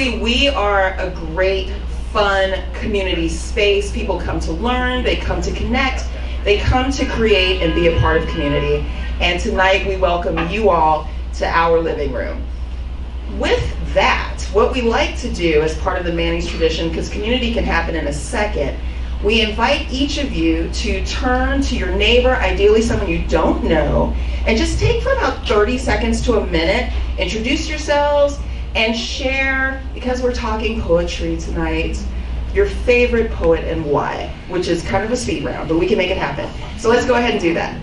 We are a great, fun community space. People come to learn, they come to connect, they come to create and be a part of community. And tonight we welcome you all to our living room. With that, what we like to do as part of the Manny's tradition, because community can happen in a second, we invite each of you to turn to your neighbor, ideally someone you don't know, and just take for about 30 seconds to a minute, introduce yourselves, and share, because we're talking poetry tonight, your favorite poet and why, which is kind of a speed round, but we can make it happen. So let's go ahead and do that.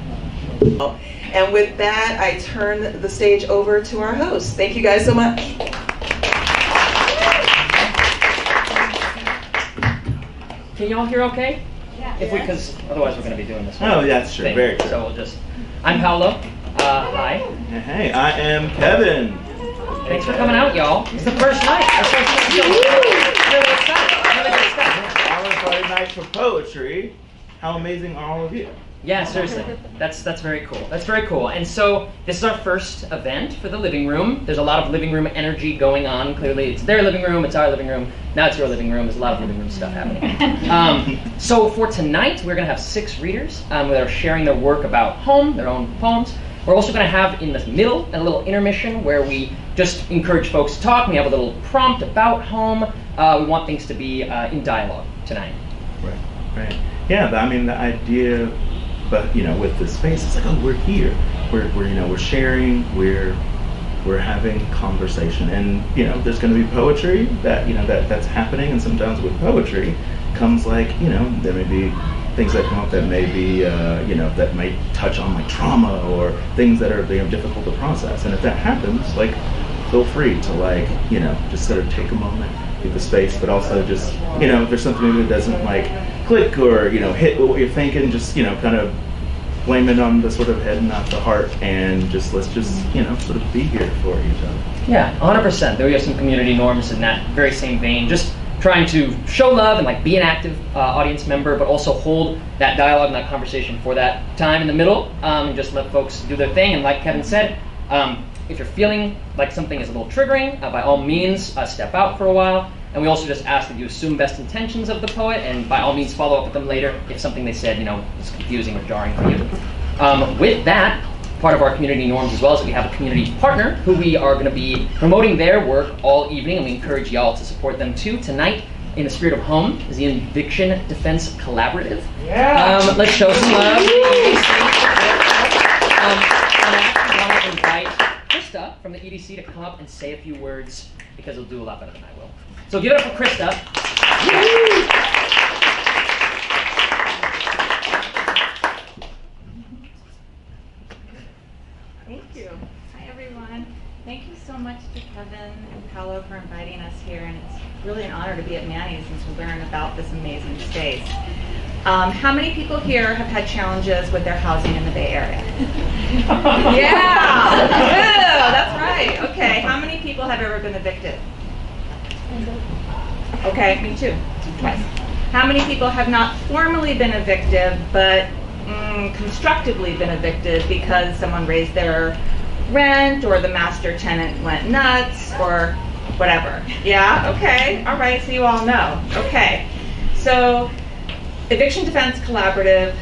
And with that, I turn the stage over to our host. Thank you guys so much. Can y'all hear okay? Yeah. Because otherwise we're going to be doing this. Oh, that's true. Very true. So we'll just. I'm Paolo. Hi. Hey, I am Kevin. Thanks for coming out, y'all. It's the first night. Really excited. Really good stuff. Our Friday night for poetry. How amazing are all of you? Yeah, seriously. That's very cool. That's very cool. And so this is our first event for the living room. There's a lot of living room energy going on. Clearly, it's their living room. It's our living room. Now it's your living room. There's a lot of living room stuff happening. So for tonight, we're going to have 6 readers that are sharing their work about home, their own poems. We're also going to have in the middle a little intermission where we just encourage folks to talk. We have a little prompt about home. We want things to be in dialogue tonight. Right. Yeah, I mean, the idea, but with this space, it's like, oh, we're here. We're sharing. We're having conversation, and there's going to be poetry that's happening, and sometimes with poetry comes like there may be things that come up that may be that might touch on like trauma or things that are difficult to process, and if that happens, like, feel free to just sort of take a moment, give the space, but also just if there's something maybe that doesn't like click or hit what you're thinking, just kind of blame it on the sort of head, not the heart, and let's just sort of be here for each other. Yeah, 100%. There we have some community norms in that very same vein. Just trying to show love and be an active audience member, but also hold that dialogue and that conversation for that time in the middle, and just let folks do their thing. And like Kevin said, if you're feeling like something is a little triggering, by all means, step out for a while. And we also just ask that you assume best intentions of the poet, and by all means follow up with them later if something they said is confusing or jarring for you. With that, part of our community norms as well is that we have a community partner who we are going to be promoting their work all evening, and we encourage y'all to support them too. Tonight, in the spirit of home, is the Eviction Defense Collaborative. Yeah. Let's show some love. And I actually want to invite Krista from the EDC to come up and say a few words, because he'll do a lot better than I will. So give it up for Krista. Thank you. Hi, everyone. Thank you so much to Kevin and Paolo for inviting us here, and it's really an honor to be at Manny's and to learn about this amazing space. How many people here have had challenges with their housing in the Bay Area? Yeah! Good. That's right. Okay. How many people have ever been evicted? Okay, me too. Twice. How many people have not formally been evicted, but constructively been evicted because someone raised their rent, or the master tenant went nuts, or whatever? Yeah? Okay. All right. So you all know. Okay. So Eviction Defense Collaborative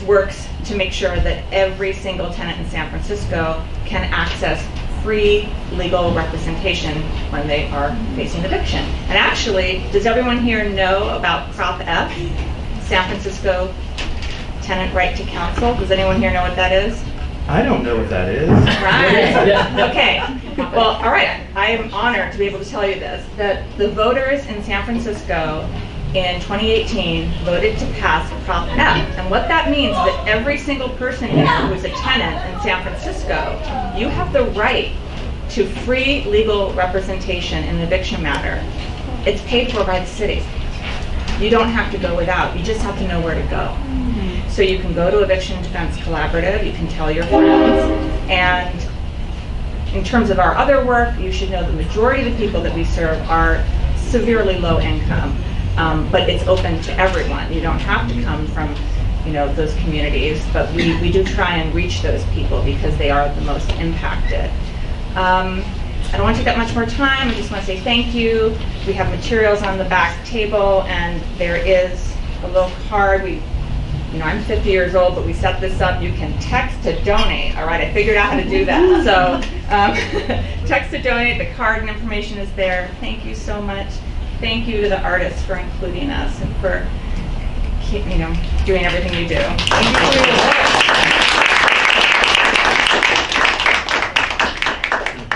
works to make sure that every single tenant in San Francisco can access free legal representation when they are facing eviction. And actually, does everyone here know about Prop F, San Francisco Tenant Right to Counsel? Does anyone here know what that is? I don't know what that is. Right. Okay. Well, all right. I am honored to be able to tell you this, that the voters in San Francisco in 2018 voted to pass Prop F. And what that means is that every single person here who's a tenant in San Francisco, you have the right to free legal representation in an eviction matter. It's paid for by the city. You don't have to go without. You just have to know where to go. So you can go to Eviction Defense Collaborative, you can tell your friends, and in terms of our other work, you should know the majority of the people that we serve are severely low income. But it's open to everyone. You don't have to come from, those communities, but we do try and reach those people because they are the most impacted. I don't want to take that much more time. I just want to say thank you. We have materials on the back table, and there is a little card. I'm 50 years old, but we set this up. You can text to donate. All right, I figured out how to do that. So text to donate. The card and information is there. Thank you so much. Thank you to the artists for including us and for doing everything you do. Thank you for your work.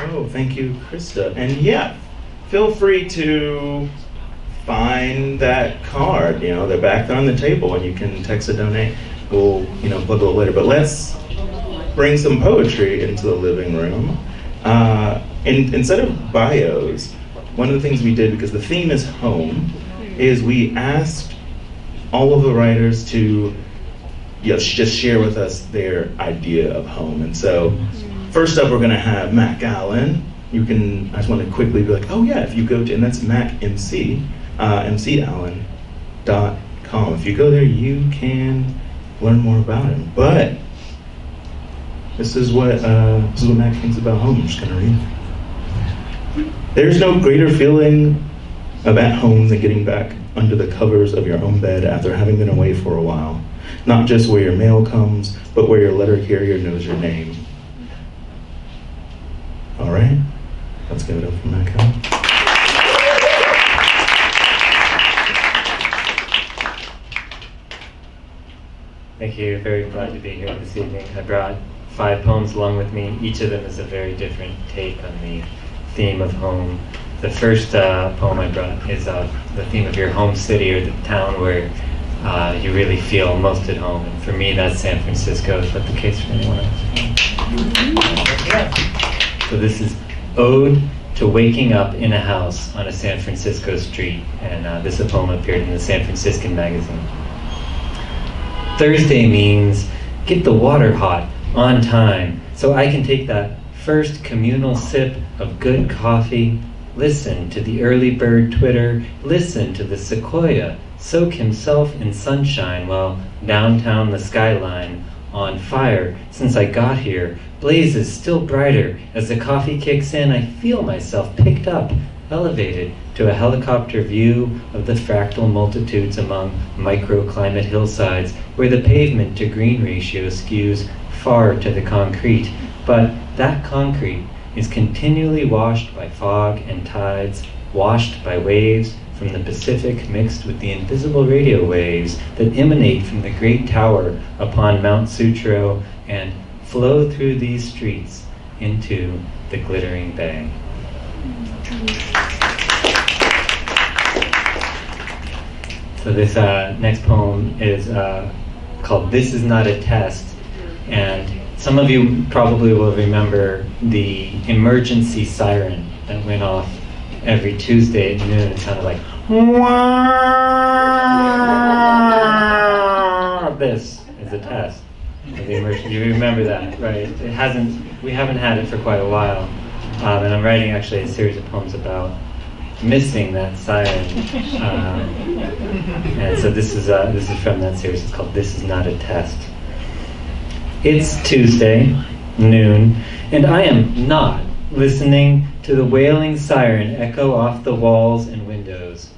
Oh, thank you, Krista. And yeah, feel free to find that card. They're back there on the table, and you can text to donate. We'll, plug a little later. But let's bring some poetry into the living room. Instead of bios, one of the things we did, because the theme is home, is we asked all of the writers to just share with us their idea of home. And so first up, we're going to have Mac Allen. I just want to quickly be like, oh yeah, if you go to, and that's Mac MC, mcallen.com. If you go there, you can learn more about him. But this is what Mac thinks about home. I'm just going to read. There's no greater feeling of at home than getting back under the covers of your own bed after having been away for a while. Not just where your mail comes, but where your letter carrier knows your name. All right, let's give it up for Mac Allen. Thank you. Very glad to be here this evening. I brought 5 poems along with me. Each of them is a very different take on the theme of home. The first poem I brought is the theme of your home city, or the town where you really feel most at home. And for me, that's San Francisco. Is that the case for anyone else? So this is Ode to Waking Up in a House on a San Francisco Street. And this poem appeared in the San Franciscan magazine. Thursday means get the water hot on time so I can take that first communal sip of good coffee, listen to the early bird twitter, listen to the sequoia soak himself in sunshine while downtown the skyline, on fire since I got here, blazes still brighter. As the coffee kicks in, I feel myself picked up, elevated to a helicopter view of the fractal multitudes among microclimate hillsides where the pavement to green ratio skews far to the concrete. But that concrete is continually washed by fog and tides, washed by waves from the Pacific mixed with the invisible radio waves that emanate from the great tower upon Mount Sutro and flow through these streets into the glittering bay. So this next poem is called This Is Not a Test, and some of you probably will remember the emergency siren that went off every Tuesday at noon. It sounded like this is a test of the emergency. You remember that, right? We haven't had it for quite a while, and I'm writing actually a series of poems about missing that siren, and so this is from that series. It's called This Is Not a Test. It's Tuesday, noon, and I am not listening to the wailing siren echo off the walls and windows.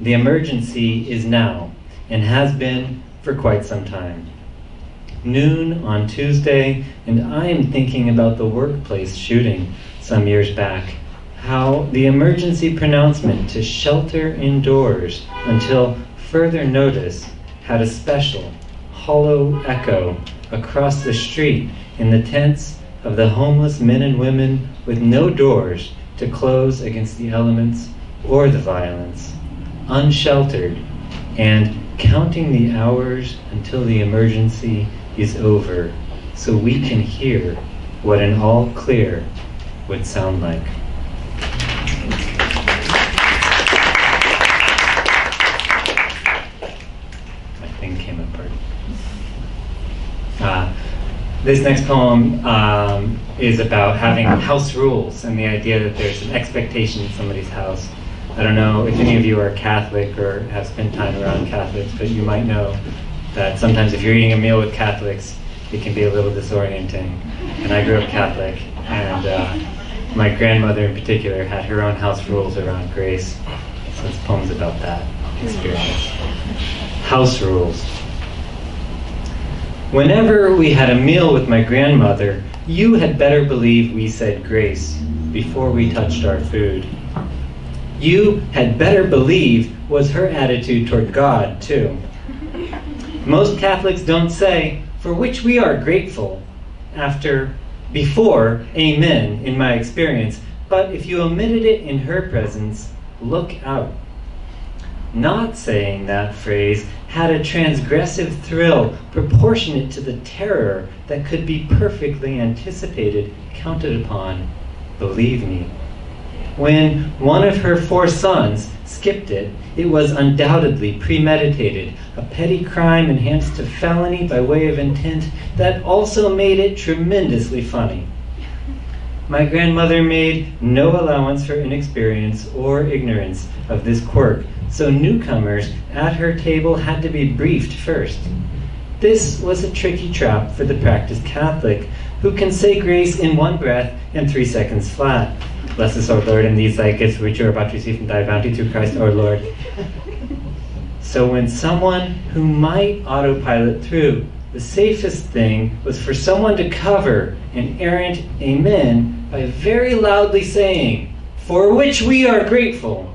The emergency is now, and has been for quite some time. Noon on Tuesday, and I am thinking about the workplace shooting some years back. How the emergency pronouncement to shelter indoors until further notice had a special, hollow echo across the street in the tents of the homeless men and women with no doors to close against the elements or the violence, unsheltered, and counting the hours until the emergency is over so we can hear what an all clear would sound like. My thing came apart. This next poem is about having house rules and the idea that there's an expectation in somebody's house. I don't know if any of you are Catholic or have spent time around Catholics, but you might know that sometimes if you're eating a meal with Catholics, it can be a little disorienting. And I grew up Catholic, and my grandmother in particular had her own house rules around grace. So this poem's about that experience. House rules. Whenever we had a meal with my grandmother, you had better believe we said grace before we touched our food. You had better believe was her attitude toward God, too. Most Catholics don't say, for which we are grateful, before amen, in my experience, but if you omitted it in her presence, look out. Not saying that phrase had a transgressive thrill proportionate to the terror that could be perfectly anticipated, counted upon, believe me. When one of her 4 sons skipped it, it was undoubtedly premeditated, a petty crime enhanced to felony by way of intent that also made it tremendously funny. My grandmother made no allowance for inexperience or ignorance of this quirk, so newcomers at her table had to be briefed first. This was a tricky trap for the practiced Catholic, who can say grace in 1 breath and 3 seconds flat. Bless us, O Lord, and these thy gifts which you are about to receive from thy bounty through Christ our Lord. So when someone who might autopilot through, the safest thing was for someone to cover an errant amen by very loudly saying, for which we are grateful.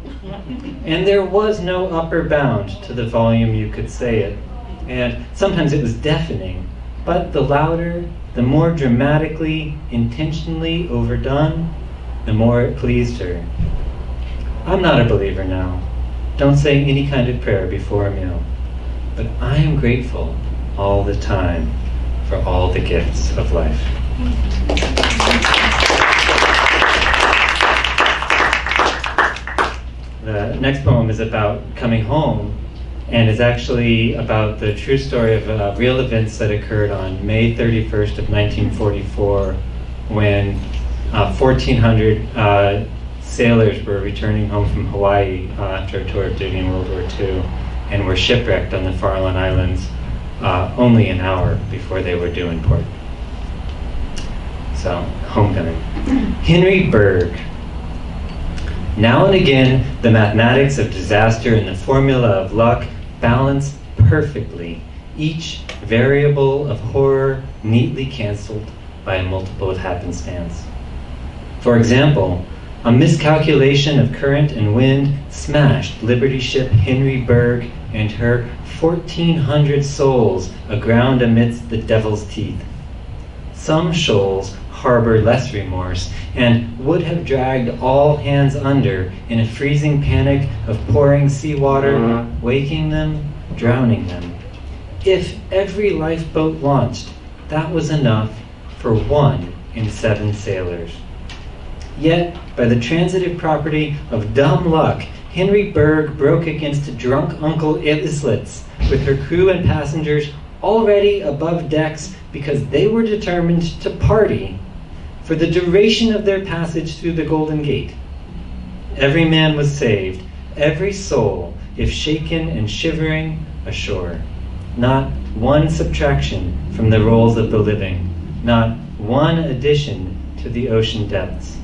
And there was no upper bound to the volume you could say it. And sometimes it was deafening, but the louder, the more dramatically, intentionally overdone, the more it pleased her. I'm not a believer now. Don't say any kind of prayer before a meal. But I am grateful all the time for all the gifts of life. The next poem is about coming home, and is actually about the true story of real events that occurred on May 31st of 1944, when 1,400 sailors were returning home from Hawaii after a tour of duty in World War II, and were shipwrecked on the Farallon Islands only an hour before they were due in port. So, homecoming. Henry Berg. Now and again, the mathematics of disaster and the formula of luck balance perfectly, each variable of horror neatly canceled by a multiple of happenstance. For example, a miscalculation of current and wind smashed Liberty ship Henry Berg and her 1,400 souls aground amidst the devil's teeth. Some shoals harbor less remorse and would have dragged all hands under in a freezing panic of pouring seawater, waking them, drowning them. If every lifeboat launched, that was enough for 1 in 7 sailors. Yet, by the transitive property of dumb luck, Henry Berg broke against a drunk Uncle Islets with her crew and passengers already above decks because they were determined to party for the duration of their passage through the Golden Gate. Every man was saved, every soul, if shaken and shivering, ashore. Not one subtraction from the rolls of the living, not one addition to the ocean depths.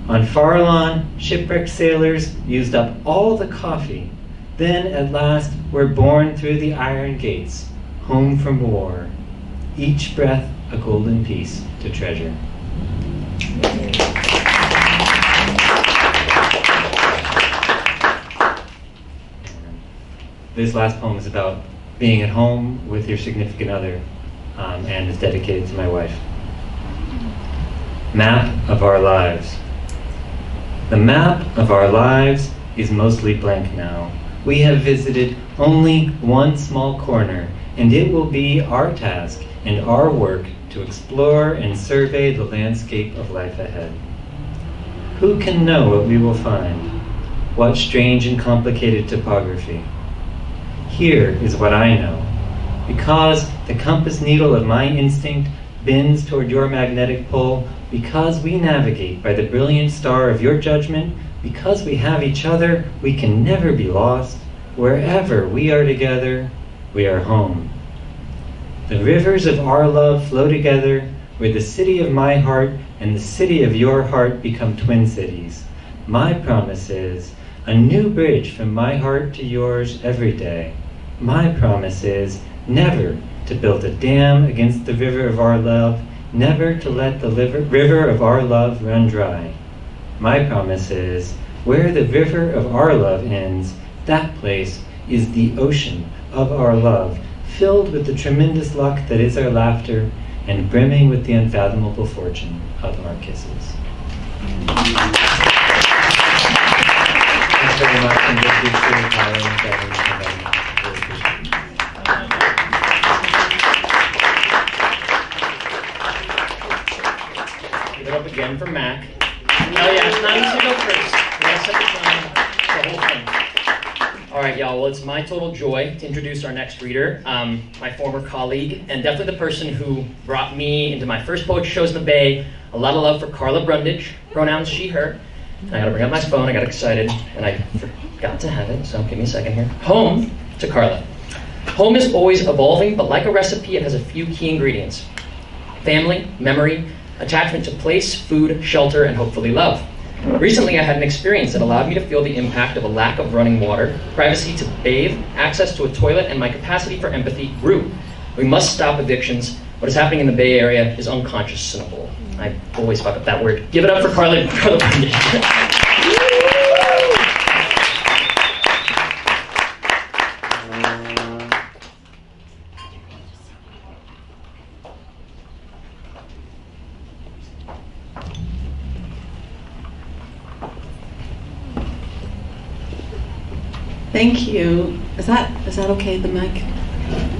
On Farallon, shipwrecked sailors used up all the coffee, then at last were borne through the iron gates, home from war, each breath a golden piece to treasure. This last poem is about being at home with your significant other, and is dedicated to my wife. Map of our lives. The map of our lives is mostly blank now. We have visited only one small corner, and it will be our task and our work to explore and survey the landscape of life ahead. Who can know what we will find? What strange and complicated topography? Here is what I know. Because the compass needle of my instinct bends toward your magnetic pole, because we navigate by the brilliant star of your judgment, because we have each other, we can never be lost. Wherever we are together, we are home. The rivers of our love flow together, where the city of my heart and the city of your heart become twin cities. My promise is a new bridge from my heart to yours every day. My promise is never to build a dam against the river of our love, never to let the river of our love run dry. My promise is where the river of our love ends, that place is the ocean of our love, filled with the tremendous luck that is our laughter and brimming with the unfathomable fortune of our kisses. Thanks very much, and thank you to Karla and Kevin. Give it up again for Mac. Oh yeah, it's not easy to go first. We gotta set the whole thing. All right, y'all. Well, it's my total joy to introduce our next reader, my former colleague, and definitely the person who brought me into my first poetry shows in the Bay. A lot of love for Karla Brundage, pronouns she, her. And I gotta bring up my phone, I got excited, and I forgot to have it, so give me a second here. Home to Karla. Home is always evolving, but like a recipe, it has a few key ingredients. Family, memory, attachment to place, food, shelter, and hopefully love. Recently, I had an experience that allowed me to feel the impact of a lack of running water, privacy to bathe, access to a toilet, and my capacity for empathy grew. We must stop evictions. What is happening in the Bay Area is unconscionable. I always fuck up that word. Give it up for Karla Brundage. Thank you. Is that okay, the mic?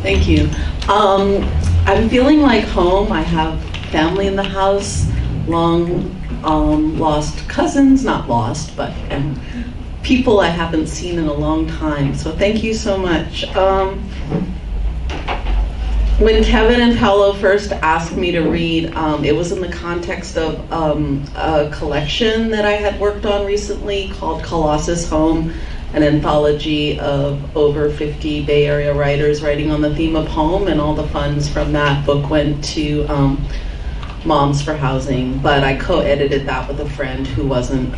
Thank you. I'm feeling like home. I have family in the house, long lost cousins, not lost, but people I haven't seen in a long time. So thank you so much. When Kevin and Paolo first asked me to read, it was in the context of a collection that I had worked on recently called Colossus Home, an anthology of over 50 Bay Area writers writing on the theme of home, and all the funds from that book went to Moms for Housing. But I co-edited that with a friend who wasn't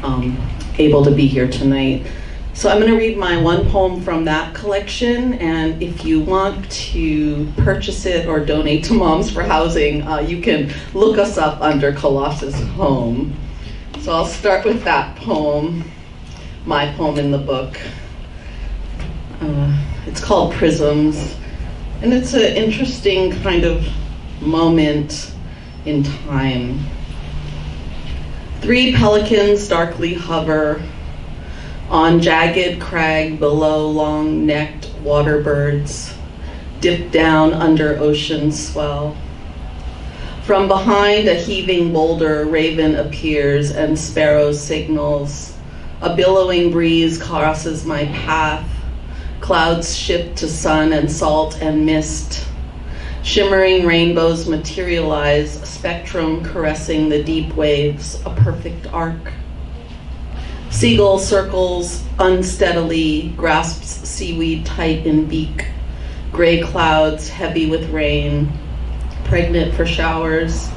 able to be here tonight. So I'm going to read my one poem from that collection, and if you want to purchase it or donate to Moms for Housing, you can look us up under Colossus Home. So I'll start with that poem, my poem in the book. It's called Prisms, and it's an interesting kind of moment in time. 3 pelicans darkly hover on jagged crag below long-necked water birds, dip down under ocean swell. From behind a heaving boulder, raven appears and sparrow signals. A billowing breeze crosses my path. Clouds shift to sun and salt and mist. Shimmering rainbows materialize, spectrum caressing the deep waves, a perfect arc. Seagull circles unsteadily, grasps seaweed tight in beak. Gray clouds heavy with rain, pregnant for showers.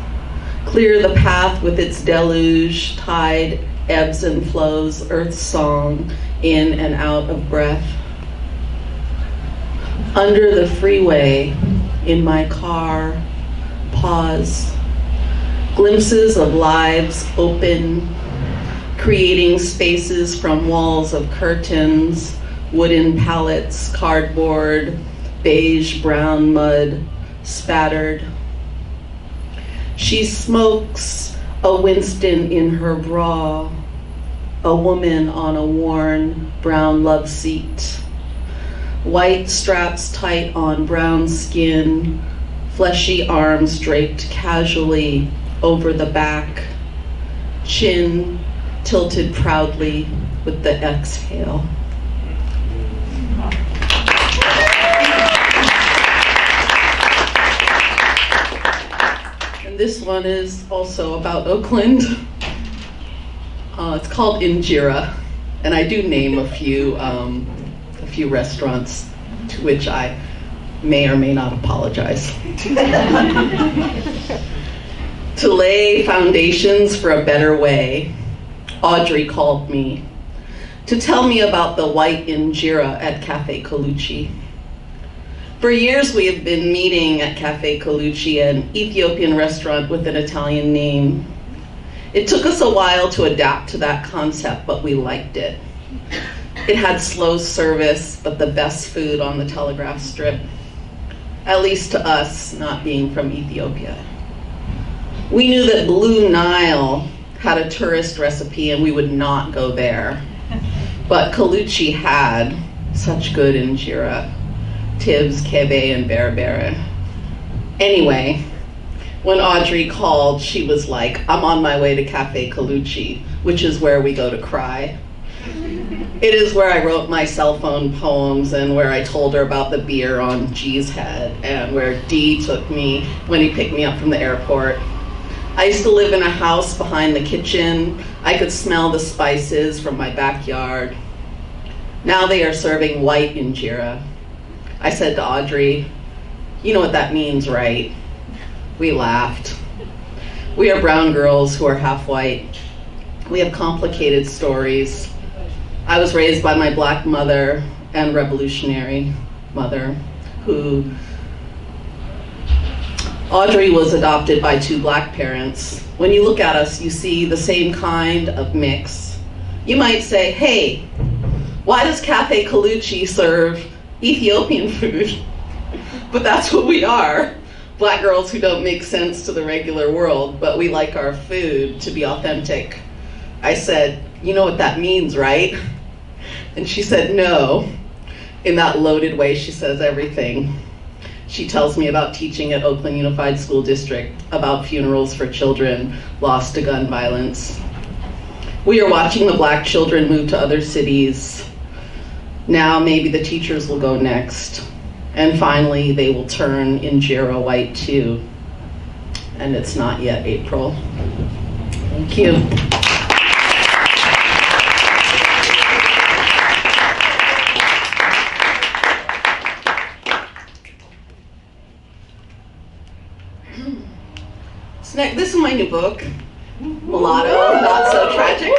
Clear the path with its deluge, tide ebbs and flows, earth's song, in and out of breath. Under the freeway, in my car, pause. Glimpses of lives open, creating spaces from walls of curtains, wooden pallets, cardboard, beige brown mud, spattered. She smokes a Winston in her bra, a woman on a worn brown love seat. White straps tight on brown skin, fleshy arms draped casually over the back, chin tilted proudly with the exhale. And this one is also about Oakland. It's called Injera, and I do name a few restaurants to which I may or may not apologize. To lay foundations for a better way, Audrey called me to tell me about the white injera at Cafe Colucci. For years we have been meeting at Cafe Colucci, an Ethiopian restaurant with an Italian name. It took us a while to adapt to that concept, but we liked it. It had slow service, but the best food on the Telegraph Strip. At least to us, not being from Ethiopia. We knew that Blue Nile had a tourist recipe and we would not go there. But Colucci had such good injera, Tibbs, Kebe, and Berbere. Anyway, when Audrey called, she was like, I'm on my way to Cafe Colucci, which is where we go to cry. It is where I wrote my cell phone poems and where I told her about the beer on G's head and where D took me when he picked me up from the airport. I used to live in a house behind the kitchen. I could smell the spices from my backyard. Now they are serving white injera. I said to Audrey, you know what that means, right? We laughed. We are brown girls who are half white. We have complicated stories. I was raised by my black mother and revolutionary mother, who Audrey was adopted by 2 black parents. When you look at us, you see the same kind of mix. You might say, hey, why does Cafe Colucci serve Ethiopian food? But that's what we are. Black girls who don't make sense to the regular world, but we like our food to be authentic. I said, you know what that means, right? And she said, no. In that loaded way she says everything. She tells me about teaching at Oakland Unified School District, about funerals for children lost to gun violence. We are watching the black children move to other cities. Now maybe the teachers will go next. And finally, they will turn injera white too. And it's not yet April. Thank you. So next, this is my new book, Mulatto, Not So Tragic.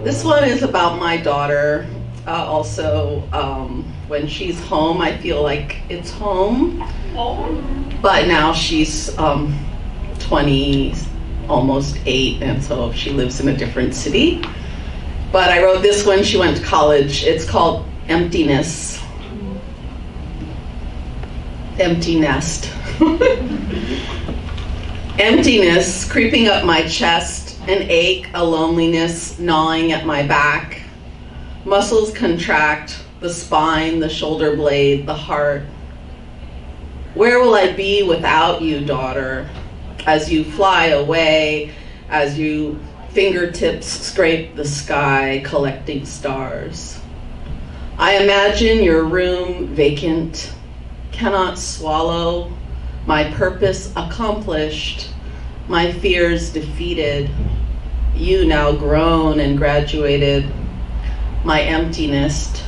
This one is about my daughter. Also, when she's home, I feel like it's home. But now she's 20, almost 8, and so she lives in a different city. But I wrote this when she went to college. It's called Emptiness. Empty nest. Emptiness creeping up my chest, an ache, a loneliness gnawing at my back. Muscles contract, the spine, the shoulder blade, the heart. Where will I be without you, daughter? As you fly away, as you fingertips scrape the sky, collecting stars. I imagine your room vacant, cannot swallow, my purpose accomplished, my fears defeated, you now grown and graduated, my emptiness,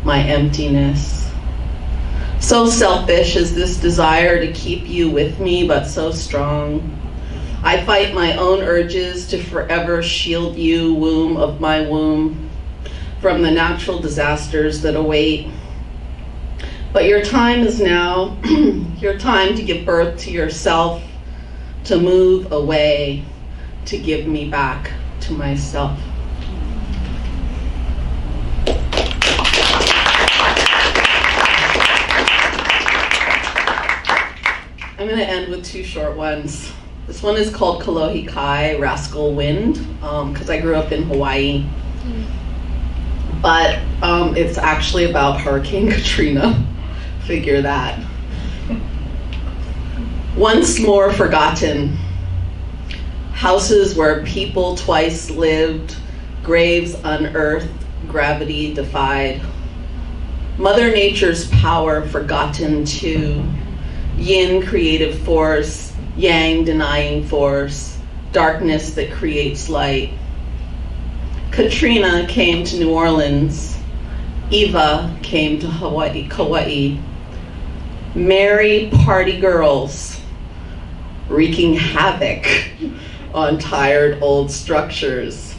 my emptiness. So selfish is this desire to keep you with me, but so strong. I fight my own urges to forever shield you, womb of my womb, from the natural disasters that await. But your time is now, your time to give birth to yourself, to move away, to give me back to myself. I'm going to end with 2 short ones. This one is called Kalohi Kai, Rascal Wind, because I grew up in Hawaii. But it's actually about Hurricane Katrina. Figure that. Once more forgotten. Houses where people twice lived, graves unearthed, gravity defied. Mother Nature's power forgotten too. Yin creative force, yang denying force, darkness that creates light. Katrina came to New Orleans. Eva came to Kauai. merry party girls wreaking havoc on tired old structures,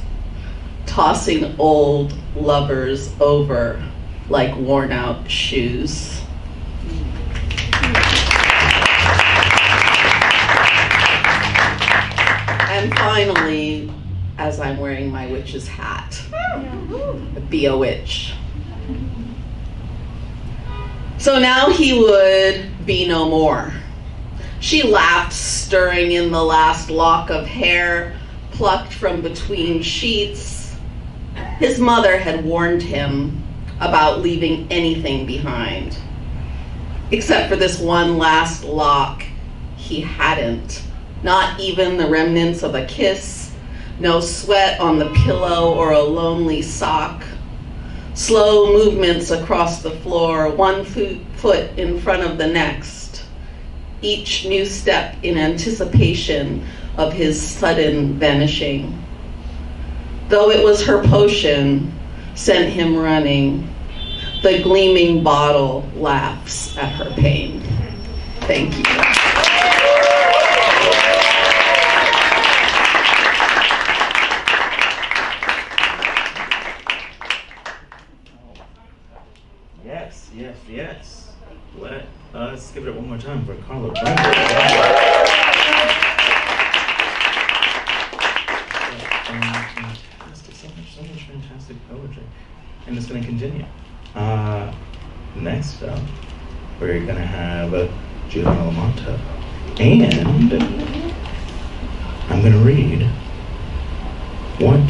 tossing old lovers over like worn out shoes. And finally, as I'm wearing my witch's hat, be a witch. So now he would be no more. She laughed, stirring in the last lock of hair plucked from between sheets. His mother had warned him about leaving anything behind. Except for this one last lock, he hadn't. Not even the remnants of a kiss, no sweat on the pillow or a lonely sock. Slow movements across the floor, one foot in front of the next. Each new step in anticipation of his sudden vanishing. Though it was her potion sent him running, the gleaming bottle laughs at her pain. Thank you. Yes, yes, yes. Let's give it one more time for Karla. Fantastic, so much fantastic poetry. And it's going to continue. Next up, we're going to have Giovanna Lomanto. And I'm going to read what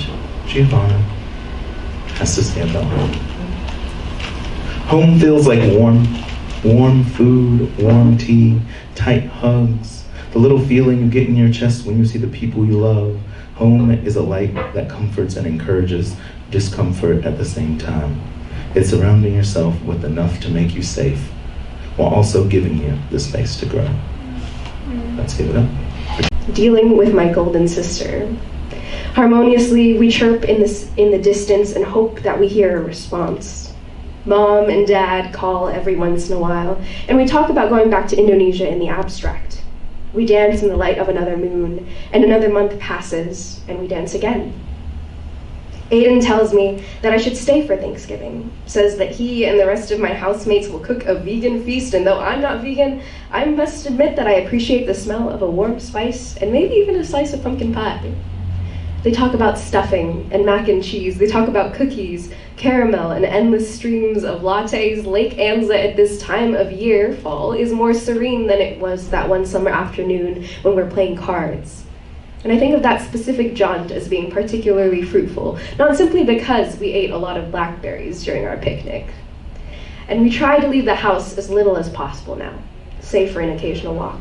Giovanna has to say about home. Home feels like warm food, warm tea, tight hugs, the little feeling you get in your chest when you see the people you love. Home is a light that comforts and encourages discomfort at the same time. It's surrounding yourself with enough to make you safe, while also giving you the space to grow. Let's give it up. Dealing with my golden sister. Harmoniously, we chirp in the distance and hope that we hear a response. Mom and Dad call every once in a while, and we talk about going back to Indonesia in the abstract. We dance in the light of another moon, and another month passes, and we dance again. Aiden tells me that I should stay for Thanksgiving, says that he and the rest of my housemates will cook a vegan feast, and though I'm not vegan, I must admit that I appreciate the smell of a warm spice and maybe even a slice of pumpkin pie. They talk about stuffing and mac and cheese. They talk about cookies, caramel, and endless streams of lattes. Lake Anza at this time of year, fall, is more serene than it was that one summer afternoon when we're playing cards. And I think of that specific jaunt as being particularly fruitful, not simply because we ate a lot of blackberries during our picnic. And we try to leave the house as little as possible now, save for an occasional walk.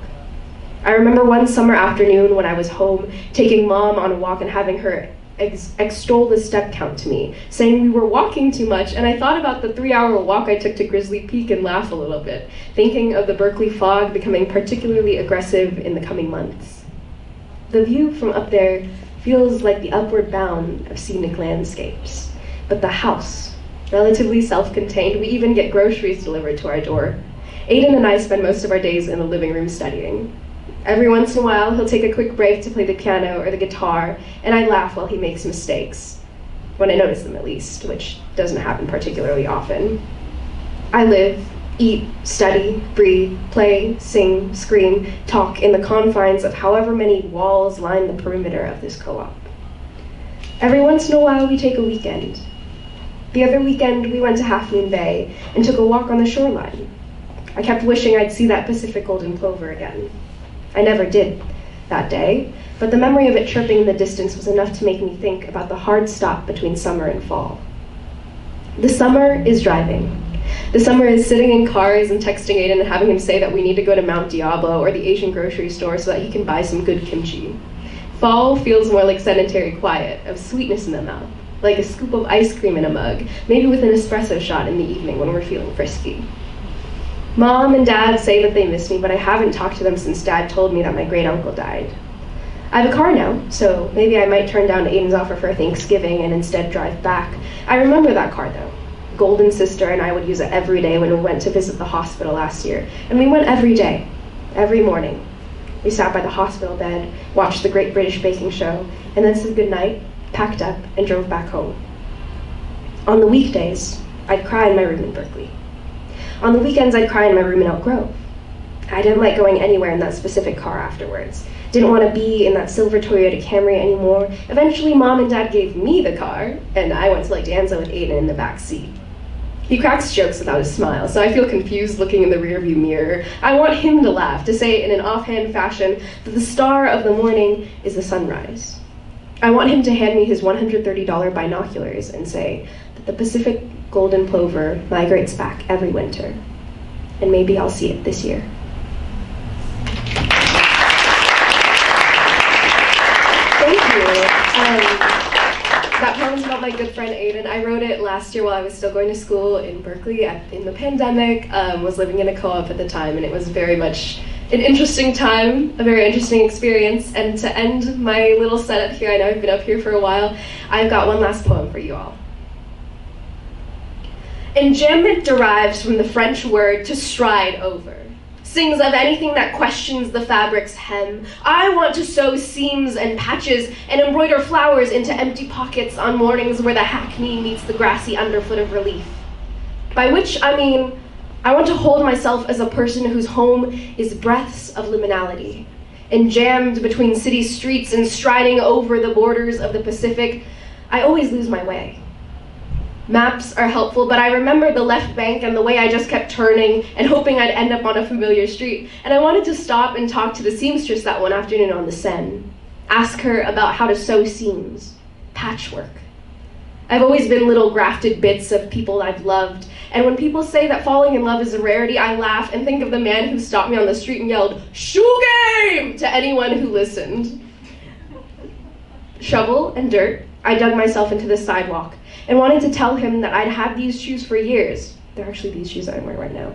I remember one summer afternoon when I was home, taking Mom on a walk and having her extol the step count to me, saying we were walking too much, and I thought about the 3-hour walk I took to Grizzly Peak and laugh a little bit, thinking of the Berkeley fog becoming particularly aggressive in the coming months. The view from up there feels like the upward bound of scenic landscapes, but the house, relatively self-contained, we even get groceries delivered to our door. Aiden and I spend most of our days in the living room studying. Every once in a while, he'll take a quick break to play the piano or the guitar, and I laugh while he makes mistakes. When I notice them, at least, which doesn't happen particularly often. I live, eat, study, breathe, play, sing, scream, talk in the confines of however many walls line the perimeter of this co-op. Every once in a while, we take a weekend. The other weekend, we went to Half Moon Bay and took a walk on the shoreline. I kept wishing I'd see that Pacific golden plover again. I never did that day, but the memory of it chirping in the distance was enough to make me think about the hard stop between summer and fall. The summer is driving. The summer is sitting in cars and texting Aiden and having him say that we need to go to Mount Diablo or the Asian grocery store so that he can buy some good kimchi. Fall feels more like sedentary quiet, of sweetness in the mouth, like a scoop of ice cream in a mug, maybe with an espresso shot in the evening when we're feeling frisky. Mom and Dad say that they miss me, but I haven't talked to them since Dad told me that my great-uncle died. I have a car now, so maybe I might turn down Aiden's offer for Thanksgiving and instead drive back. I remember that car, though. golden sister and I would use it every day when we went to visit the hospital last year. And we went every day, every morning. We sat by the hospital bed, watched the Great British Baking Show, and then said goodnight, packed up, and drove back home. On the weekdays, I'd cry in my room in Berkeley. On the weekends, I'd cry in my room in Elk Grove. I didn't like going anywhere in that specific car afterwards. Didn't want to be in that silver Toyota Camry anymore. Eventually, Mom and Dad gave me the car, and I went to like Danza with Aiden in the back seat. He cracks jokes without a smile, so I feel confused looking in the rearview mirror. I want him to laugh, to say in an offhand fashion that the star of the morning is the sunrise. I want him to hand me his $130 binoculars and say that the Pacific golden plover migrates back every winter, and maybe I'll see it this year. Thank you. That poem's about my good friend Aiden. I wrote it last year while I was still going to school in Berkeley in the pandemic, was living in a co-op at the time, and it was very much an interesting time, a very interesting experience. And to end my little setup here, I know I've been up here for a while, I've got one last poem for you all. Enjambment derives from the French word to stride over. Sings of anything that questions the fabric's hem. I want to sew seams and patches and embroider flowers into empty pockets on mornings where the hackney meets the grassy underfoot of relief. By which I mean, I want to hold myself as a person whose home is breaths of liminality, enjammed between city streets and striding over the borders of the Pacific. I always lose my way. Maps are helpful, but I remember the left bank and the way I just kept turning and hoping I'd end up on a familiar street. And I wanted to stop and talk to the seamstress that one afternoon on the Seine. Ask her about how to sew seams, patchwork. I've always been little grafted bits of people I've loved. And when people say that falling in love is a rarity, I laugh and think of the man who stopped me on the street and yelled, "Shoe game!" to anyone who listened. Shovel and dirt, I dug myself into the sidewalk and wanted to tell him that I'd had these shoes for years. They're actually these shoes that I'm wearing right now.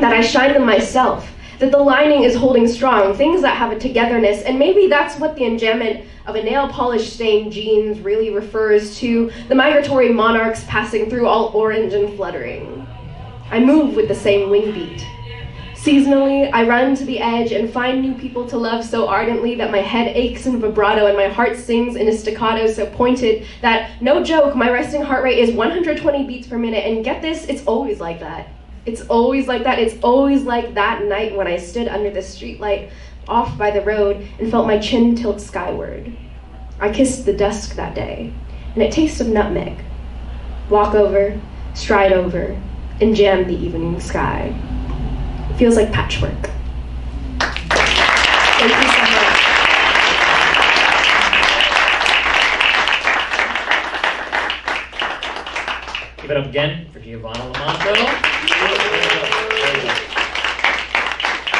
That I shined them myself, that the lining is holding strong, things that have a togetherness, and maybe that's what the enjambment of a nail polish stained jeans really refers to, the migratory monarchs passing through all orange and fluttering. I move with the same wing beat. Seasonally, I run to the edge and find new people to love so ardently that my head aches in vibrato and my heart sings in a staccato so pointed that, no joke, my resting heart rate is 120 beats per minute, and get this, it's always like that. It's always like that. It's always like that night when I stood under the streetlight off by the road and felt my chin tilt skyward. I kissed the dusk that day, and it tastes of nutmeg. Walk over, stride over, and jam the evening sky. Feels like patchwork. Thank you so much. Give it up again for Giovanna Lomanto.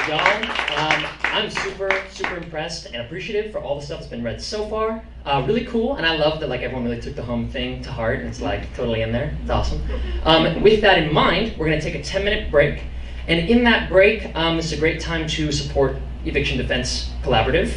Y'all, I'm super impressed and appreciative for all the stuff that's been read so far. Really cool, and I love that like everyone really took the home thing to heart, and it's like totally in there. It's awesome. With that in mind, we're gonna take a 10-minute break. And in that break, this is a great time to support Eviction Defense Collaborative.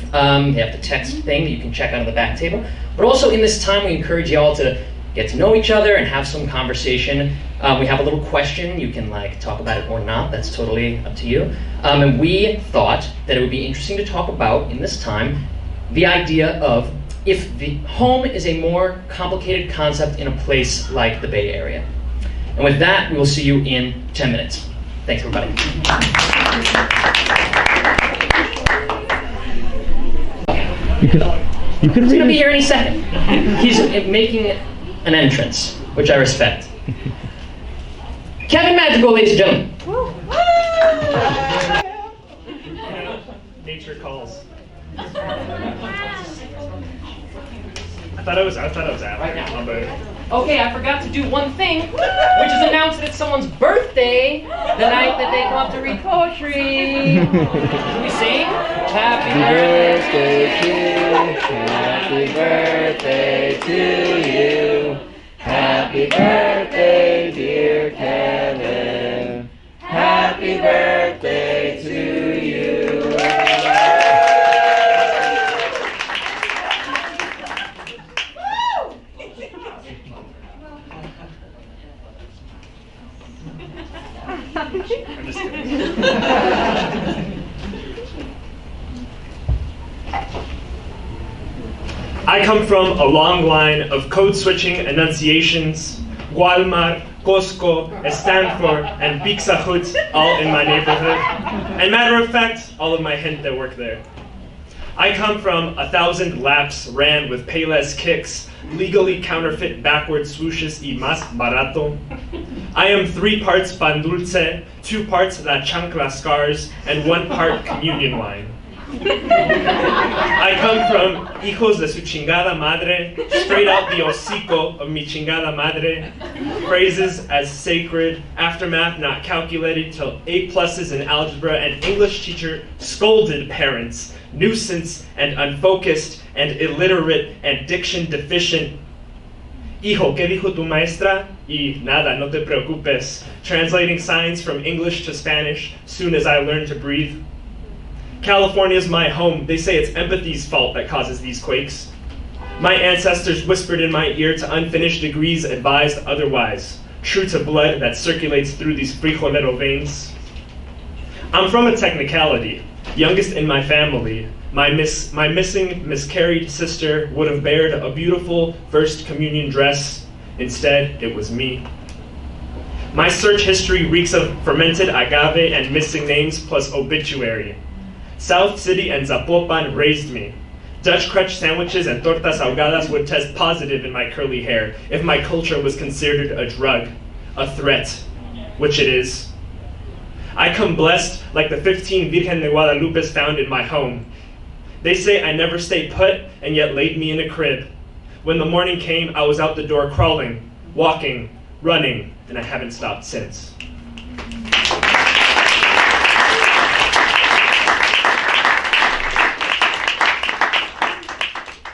They have the text thing that you can check out on the back table. But also in this time, we encourage you all to get to know each other and have some conversation. We have a little question. You can like talk about it or not. That's totally up to you. And we thought that it would be interesting to talk about in this time the idea of if the home is a more complicated concept in a place like the Bay Area. And with that, we will see you in 10 minutes. Thanks, everybody. You could He's going to be here any second. He's making an entrance, which I respect. Kevin Madrigal, ladies and gentlemen. Nature calls. I thought it was after. Right now. My bad. Okay, I forgot to do one thing, which is announce that it's someone's birthday the night that they come up to read poetry. Can we sing? Happy birthday to you. Happy birthday, dear Kevin. Happy birthday to you. I come from a long line of code-switching enunciations, Walmart, Costco, Stanford, and Pizza Hut, all in my neighborhood. And matter of fact, all of my gente work there. I come from 1,000 laps ran with Payless kicks, legally counterfeit backward swooshes y más barato. I am 3 parts pan dulce, 2 parts la chancla scars, and 1 part communion wine. I come from hijos de su chingada madre, straight out the hocico of mi chingada madre, phrases as sacred, aftermath not calculated till A+ in algebra, and English teacher scolded parents, nuisance and unfocused and illiterate and diction deficient. Hijo, ¿qué dijo tu maestra? Y nada, no te preocupes. Translating signs from English to Spanish, soon as I learn to breathe. California's my home. They say it's empathy's fault that causes these quakes. My ancestors whispered in my ear to unfinished degrees advised otherwise, true to blood that circulates through these frijolero veins. I'm from a technicality, youngest in my family. My missing, miscarried sister would have bared a beautiful first communion dress. Instead, it was me. My search history reeks of fermented agave and missing names plus obituary. South City and Zapopan raised me. Dutch crutch sandwiches and tortas ahogadas would test positive in my curly hair if my culture was considered a drug, a threat, which it is. I come blessed like the 15 Virgen de Guadalupes found in my home. They say I never stay put and yet laid me in a crib. When the morning came, I was out the door crawling, walking, running, and I haven't stopped since.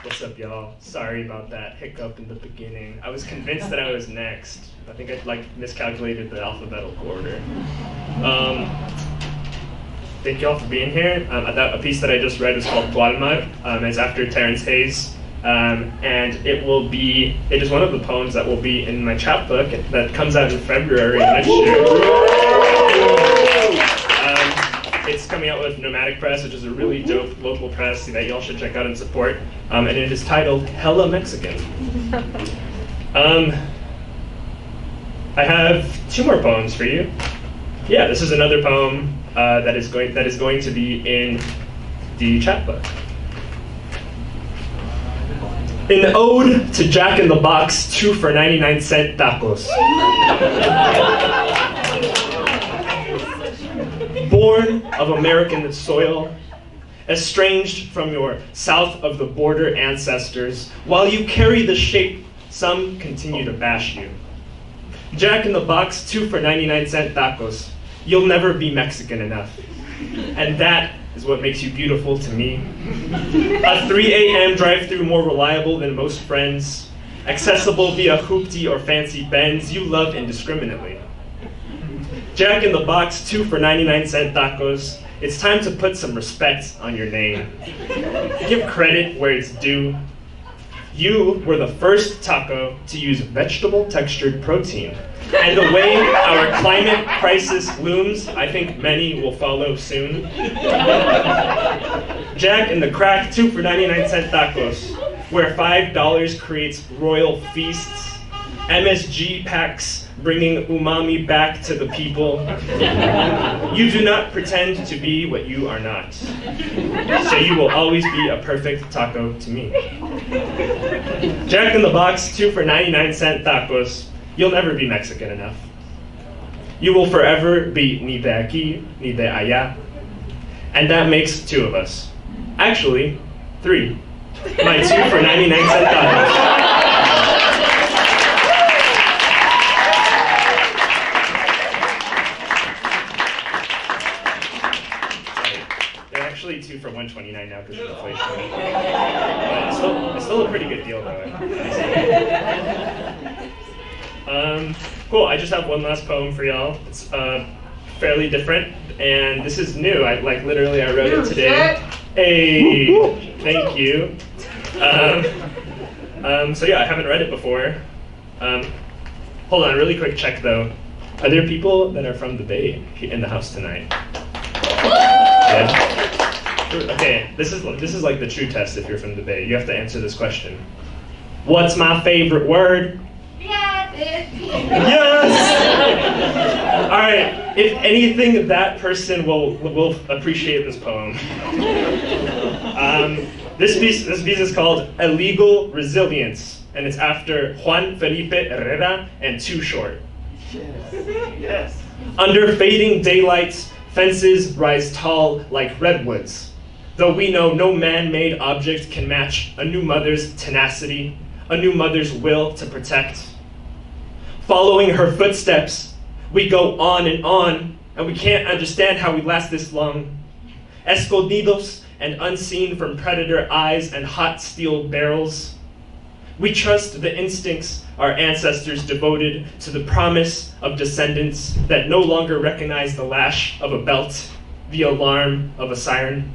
What's up, y'all? Sorry about that hiccup in the beginning. I was convinced that I was next. I think I miscalculated the alphabetical order. Thank y'all for being here. A piece that I just read was called Walmart. It's after Terrence Hayes. And it is one of the poems that will be in my chapbook that comes out in February of next year. It's coming out with Nomadic Press, which is a really dope local press that y'all should check out and support. And it is titled Hella Mexican. I have 2 more poems for you. Yeah, this is another poem that is going to be in the chapbook. An ode to Jack in the Box 2 for 99-cent tacos. Born of American soil, estranged from your south of the border ancestors, while you carry the shape, some continue to bash you. Jack in the Box 2 for 99-cent tacos. You'll never be Mexican enough. And that is what makes you beautiful to me. A 3 a.m. drive-thru more reliable than most friends. Accessible via hoopty or fancy Benz, you love indiscriminately. Jack in the Box 2 for 99-cent tacos. It's time to put some respect on your name. Give credit where it's due. You were the first taco to use vegetable-textured protein. And the way our climate crisis looms, I think many will follow soon. Jack in the Crack 2 for 99-cent tacos, where $5 creates royal feasts. MSG packs bringing umami back to the people. You do not pretend to be what you are not. So you will always be a perfect taco to me. Jack in the Box 2 for 99-cent tacos. You'll never be Mexican enough. You will forever be ni de aquí, ni de allá. And that makes 2 of us. Actually, 3. My 2 for 99-cent tacos. Actually 2 for $129 now because of inflation. But it's still a pretty good deal though. Cool, I just have one last poem for y'all. It's fairly different, and this is new. I literally wrote it today. Hey, thank you. So yeah, I haven't read it before. Hold on, really quick check though. Are there people that are from the Bay in the house tonight? Yeah. Okay, this is like the true test if you're from the Bay. You have to answer this question. What's my favorite word? Yes! All right, if anything, that person will appreciate this poem. This piece is called Illegal Resilience, and it's after Juan Felipe Herrera and Too Short. Yes. Under fading daylights, fences rise tall like redwoods. Though we know no man-made object can match a new mother's tenacity, a new mother's will to protect. Following her footsteps, we go on, and we can't understand how we last this long. Escondidos and unseen from predator eyes and hot steel barrels. We trust the instincts our ancestors devoted to the promise of descendants that no longer recognize the lash of a belt, the alarm of a siren.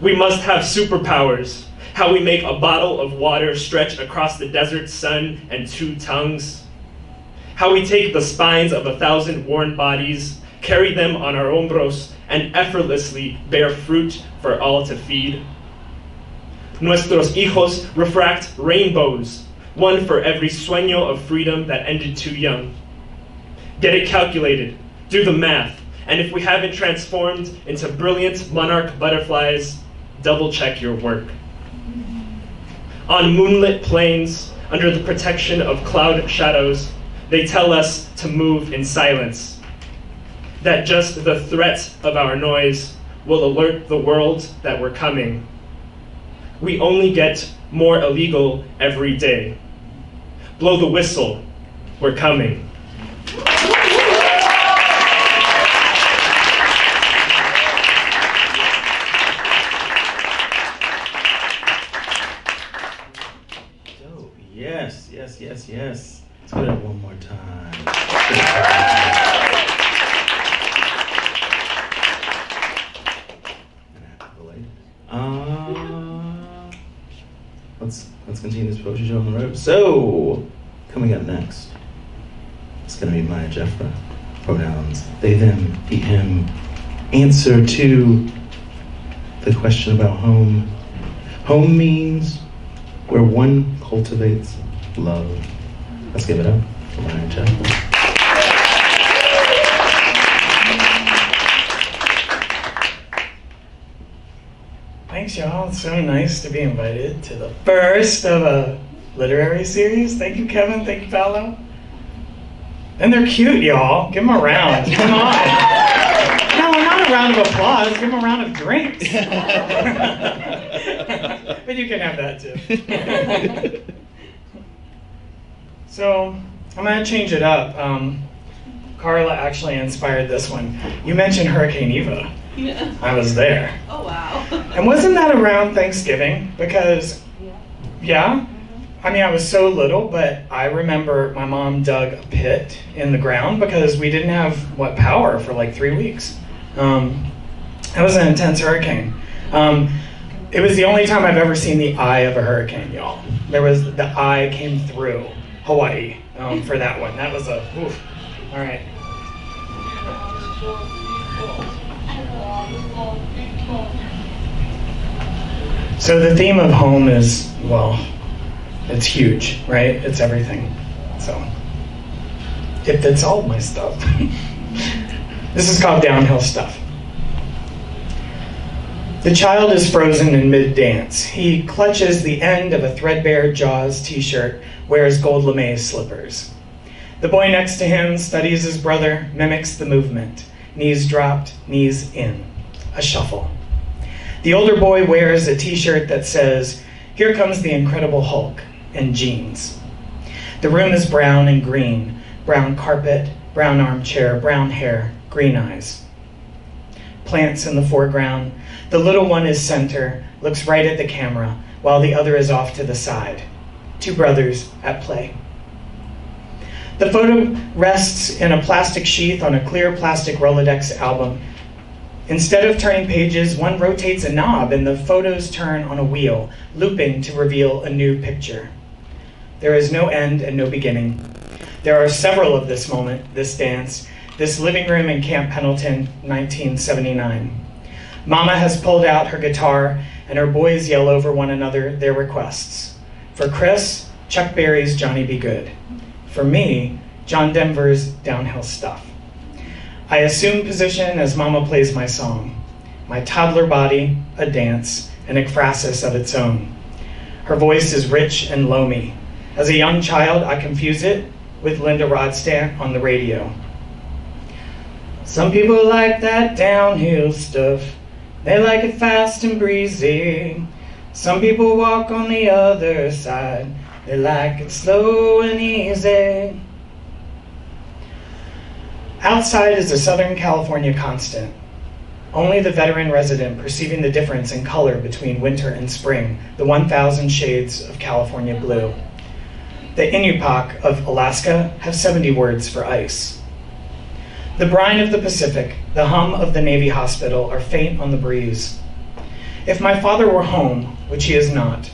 We must have superpowers, how we make a bottle of water stretch across the desert sun and 2 tongues. How we take the spines of 1,000 worn bodies, carry them on our hombros, and effortlessly bear fruit for all to feed. Nuestros hijos refract rainbows, one for every sueño of freedom that ended too young. Get it calculated, do the math, and if we haven't transformed into brilliant monarch butterflies, double check your work. On moonlit plains, under the protection of cloud shadows, they tell us to move in silence. That just the threat of our noise will alert the world that we're coming. We only get more illegal every day. Blow the whistle, we're coming. Yes. Let's do that one more time. Let's continue this poetry show on the road. So, coming up next, it's going to be Miah, Jeffra. Pronouns, they, them, he, him. Answer to the question about home. Home means where one cultivates love. Let's give it up for Miah, Jeffra. Thanks, y'all. It's so nice to be invited to the first of a literary series. Thank you, Kevin. Thank you, Paolo. And they're cute, y'all. Give them a round. Come on. No, not a round of applause. Give them a round of drinks. But you can have that, too. So, I'm going to change it up. Karla actually inspired this one. You mentioned Hurricane Eva. Yeah. I was there. Oh, wow. And wasn't that around Thanksgiving? Because, yeah? I mean, I was so little, but I remember my mom dug a pit in the ground because we didn't have, power for like 3 weeks. It was an intense hurricane. It was the only time I've ever seen the eye of a hurricane, y'all. The eye came through Hawaii for that one. That was oof. All right. So the theme of home is, it's huge, right? It's everything. So it fits all my stuff. This is called Downhill Stuff. The child is frozen in mid-dance. He clutches the end of a threadbare Jaws t-shirt, wears gold lame slippers. The boy next to him studies his brother, mimics the movement. Knees dropped, knees in. A shuffle. The older boy wears a t-shirt that says, "Here comes the Incredible Hulk," and jeans. The room is brown and green. Brown carpet, brown armchair, brown hair, green eyes. Plants in the foreground. The little one is center, looks right at the camera, while the other is off to the side. 2 brothers at play. The photo rests in a plastic sheath on a clear plastic Rolodex album. Instead of turning pages, one rotates a knob and the photos turn on a wheel, looping to reveal a new picture. There is no end and no beginning. There are several of this moment, this dance, this living room in Camp Pendleton, 1979. Mama has pulled out her guitar, and her boys yell over one another their requests. For Chris, Chuck Berry's Johnny Be Good. For me, John Denver's Downhill Stuff. I assume position as Mama plays my song. My toddler body, a dance, an ekphrasis of its own. Her voice is rich and loamy. As a young child, I confuse it with Linda Ronstadt on the radio. Some people like that downhill stuff. They like it fast and breezy. Some people walk on the other side. They like it slow and easy. Outside is a Southern California constant. Only the veteran resident perceiving the difference in color between winter and spring, the 1,000 shades of California blue. The Inupiaq of Alaska have 70 words for ice. The brine of the Pacific, the hum of the Navy hospital are faint on the breeze. If my father were home, which he is not,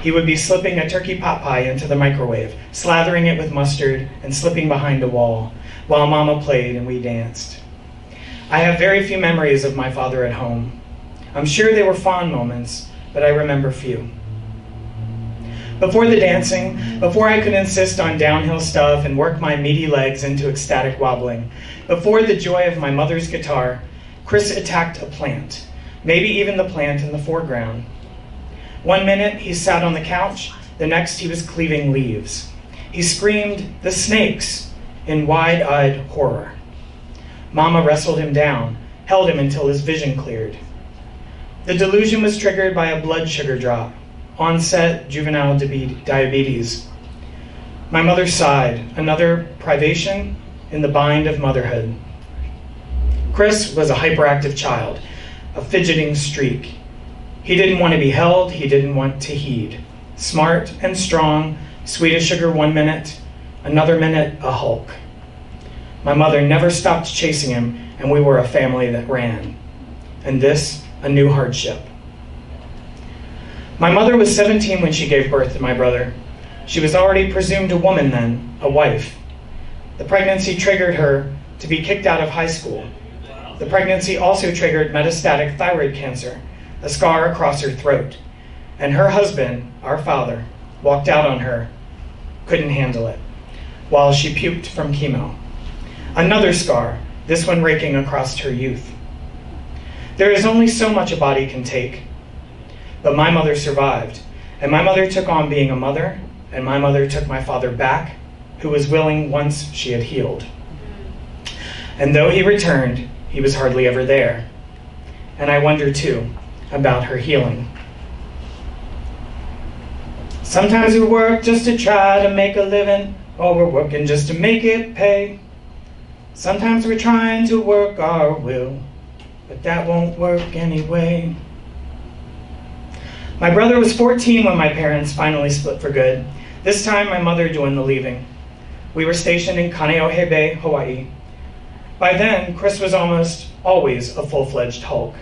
he would be slipping a turkey pot pie into the microwave, slathering it with mustard, and slipping behind a wall, while Mama played and we danced. I have very few memories of my father at home. I'm sure they were fond moments, but I remember few. Before the dancing, before I could insist on downhill stuff and work my meaty legs into ecstatic wobbling, before the joy of my mother's guitar, Chris attacked a plant, maybe even the plant in the foreground. One minute he sat on the couch, the next he was cleaving leaves. He screamed, "The snakes!" in wide-eyed horror. Mama wrestled him down, held him until his vision cleared. The delusion was triggered by a blood sugar drop, onset juvenile diabetes. My mother sighed, another privation in the bind of motherhood. Chris was a hyperactive child, a fidgeting streak. He didn't want to be held, he didn't want to heed. Smart and strong, sweet as sugar 1 minute, another minute a hulk. My mother never stopped chasing him, and we were a family that ran. And this, a new hardship. My mother was 17 when she gave birth to my brother. She was already presumed a woman then, a wife. The pregnancy triggered her to be kicked out of high school. The pregnancy also triggered metastatic thyroid cancer, a scar across her throat. And her husband, our father, walked out on her, couldn't handle it, while she puked from chemo. Another scar, this one raking across her youth. There is only so much a body can take. But my mother survived, and my mother took on being a mother, and my mother took my father back, who was willing once she had healed. And though he returned, he was hardly ever there. And I wonder, too, about her healing. Sometimes we work just to try to make a living, or we're working just to make it pay. Sometimes we're trying to work our will, but that won't work anyway. My brother was 14 when my parents finally split for good, this time my mother doing the leaving. We were stationed in Kaneohe Bay, Hawaii. By then, Chris was almost always a full-fledged Hulk.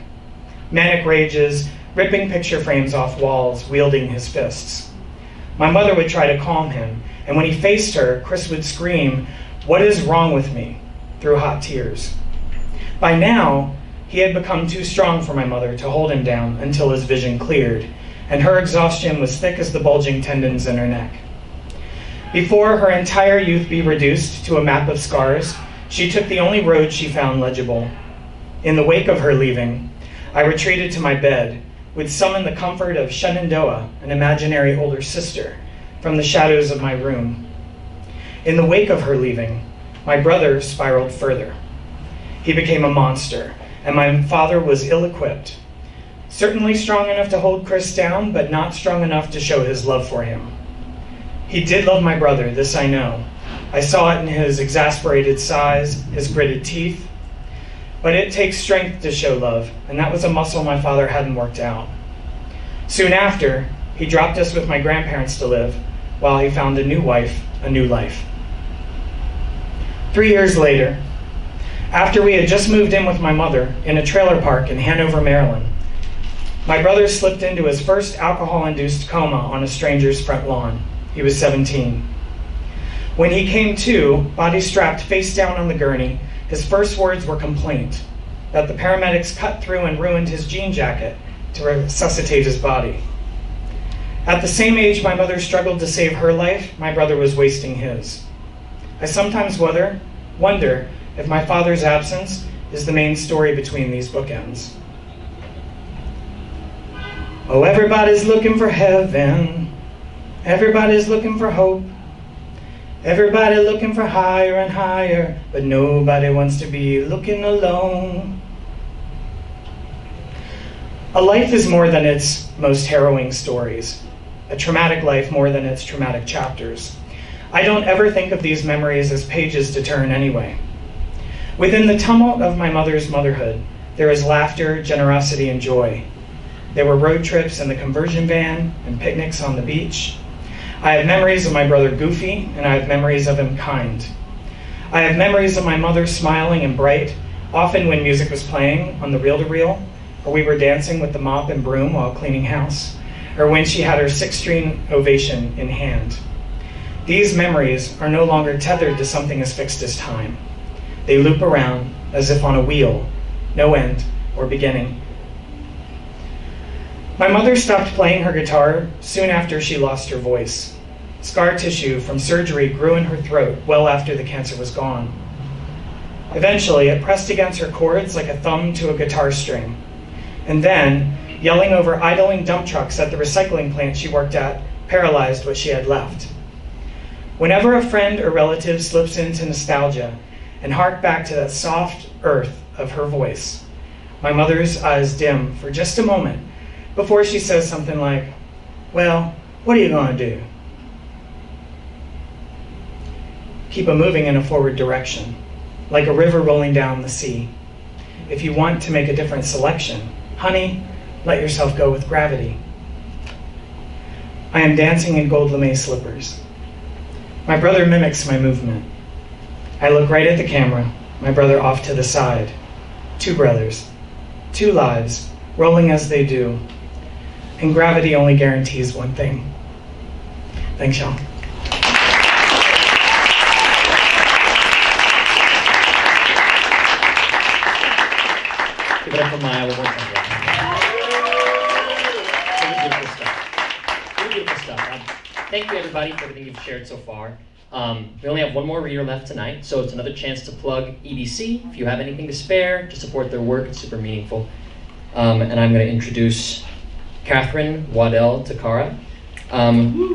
Manic rages, ripping picture frames off walls, wielding his fists. My mother would try to calm him, and when he faced her, Chris would scream, "What is wrong with me?" through hot tears. By now, he had become too strong for my mother to hold him down until his vision cleared, and her exhaustion was thick as the bulging tendons in her neck. Before her entire youth be reduced to a map of scars, she took the only road she found legible. In the wake of her leaving, I retreated to my bed, would summon the comfort of Shenandoah, an imaginary older sister, from the shadows of my room. In the wake of her leaving, my brother spiraled further. He became a monster, and my father was ill-equipped. Certainly strong enough to hold Chris down, but not strong enough to show his love for him. He did love my brother, this I know. I saw it in his exasperated sighs, his gritted teeth. But it takes strength to show love, and that was a muscle my father hadn't worked out. Soon after, he dropped us with my grandparents to live, while he found a new wife, a new life. 3 years later, after we had just moved in with my mother in a trailer park in Hanover, Maryland, my brother slipped into his first alcohol-induced coma on a stranger's front lawn. He was 17. When he came to, body strapped face down on the gurney, his first words were complaint. that the paramedics cut through and ruined his jean jacket to resuscitate his body. At the same age my mother struggled to save her life, my brother was wasting his. I sometimes wonder if my father's absence is the main story between these bookends. Oh, everybody's looking for heaven. Everybody's looking for hope. Everybody looking for higher and higher, but nobody wants to be looking alone. A life is more than its most harrowing stories. A traumatic life more than its traumatic chapters. I don't ever think of these memories as pages to turn anyway. Within the tumult of my mother's motherhood, there is laughter, generosity, and joy. There were road trips in the conversion van and picnics on the beach. I have memories of my brother Goofy, and I have memories of him kind. I have memories of my mother smiling and bright, often when music was playing on the reel-to-reel, or we were dancing with the mop and broom while cleaning house, or when she had her 6-string ovation in hand. These memories are no longer tethered to something as fixed as time. They loop around as if on a wheel, no end or beginning. My mother stopped playing her guitar soon after she lost her voice. Scar tissue from surgery grew in her throat well after the cancer was gone. Eventually, it pressed against her cords like a thumb to a guitar string. And then, yelling over idling dump trucks at the recycling plant she worked at, paralyzed what she had left. Whenever a friend or relative slips into nostalgia and hark back to that soft earth of her voice, my mother's eyes dim for just a moment before she says something like, "Well, what are you going to do?" Keep it moving in a forward direction, like a river rolling down the sea. If you want to make a different selection, honey, let yourself go with gravity. I am dancing in gold lame slippers. My brother mimics my movement. I look right at the camera, my brother off to the side. 2 brothers, 2 lives, rolling as they do. And gravity only guarantees one thing. Thanks, y'all. Give it up for Miah one more time. Really beautiful stuff. Really beautiful stuff. Thank you, everybody, for everything you've shared so far. We only have one more reader left tonight, so it's another chance to plug EDC. If you have anything to spare, to support their work, it's super meaningful. And I'm going to introduce Kathryn, Waddell, Takara,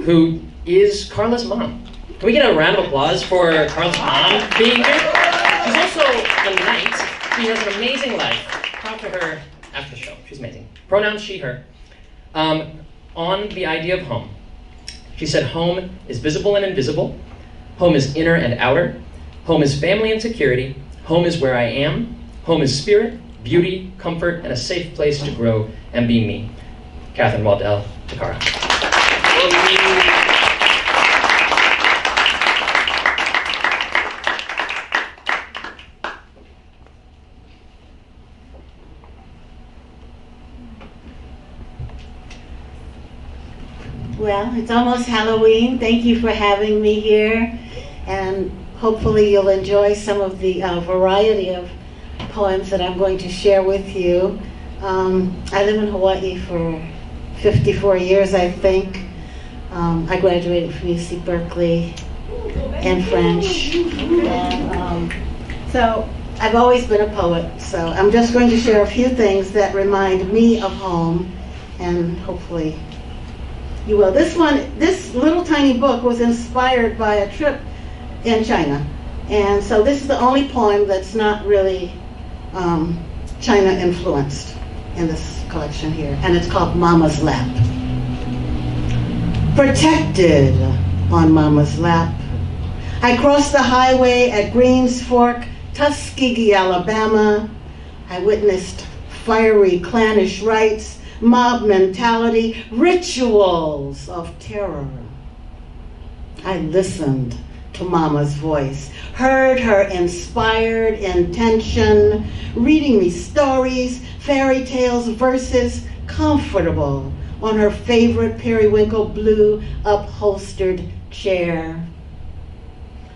who is Karla's mom. Can we get a round of applause for Karla's mom being here? She's also a knight. She has an amazing life. Talk to her after the show. She's amazing. Pronouns she, her. On the idea of home. She said home is visible and invisible. Home is inner and outer. Home is family and security. Home is where I am. Home is spirit, beauty, comfort, and a safe place to grow and be me. Kathryn, Waddell, Takara. Well, it's almost Halloween. Thank you for having me here, and hopefully you'll enjoy some of the variety of poems that I'm going to share with you. I live in Hawaii for 54 years, I think. I graduated from UC Berkeley in French. And, so I've always been a poet, so I'm just going to share a few things that remind me of home, and hopefully you will. This little tiny book was inspired by a trip in China. And so this is the only poem that's not really China influenced in this collection here. And it's called Mama's Lap. Protected on Mama's lap, I crossed the highway at Greens Fork, Tuskegee, Alabama. I witnessed fiery clannish rites, mob mentality, rituals of terror. I listened to Mama's voice, heard her inspired intention, reading me stories, fairy tales, verses, comfortable on her favorite periwinkle blue upholstered chair.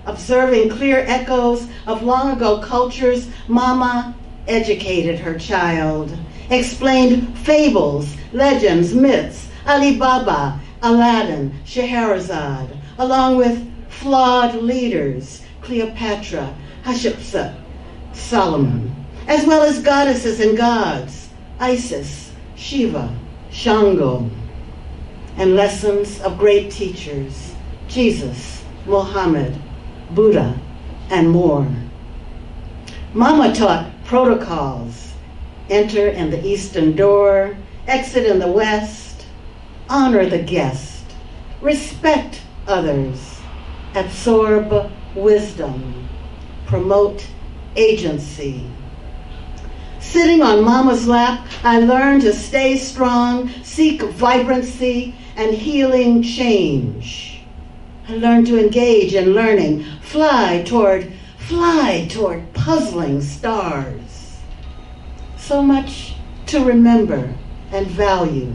Observing clear echoes of long ago cultures, Mama educated her child, explained fables, legends, myths, Ali Baba, Aladdin, Scheherazade, along with flawed leaders, Cleopatra, Hatshepsut, Solomon, as well as goddesses and gods, Isis, Shiva, Shango, and lessons of great teachers, Jesus, Muhammad, Buddha, and more. Mama taught protocols: enter in the eastern door, exit in the west, honor the guest, respect others, absorb wisdom, promote agency. Sitting on Mama's lap, I learned to stay strong, seek vibrancy, and healing change. I learned to engage in learning, fly toward puzzling stars. So much to remember and value.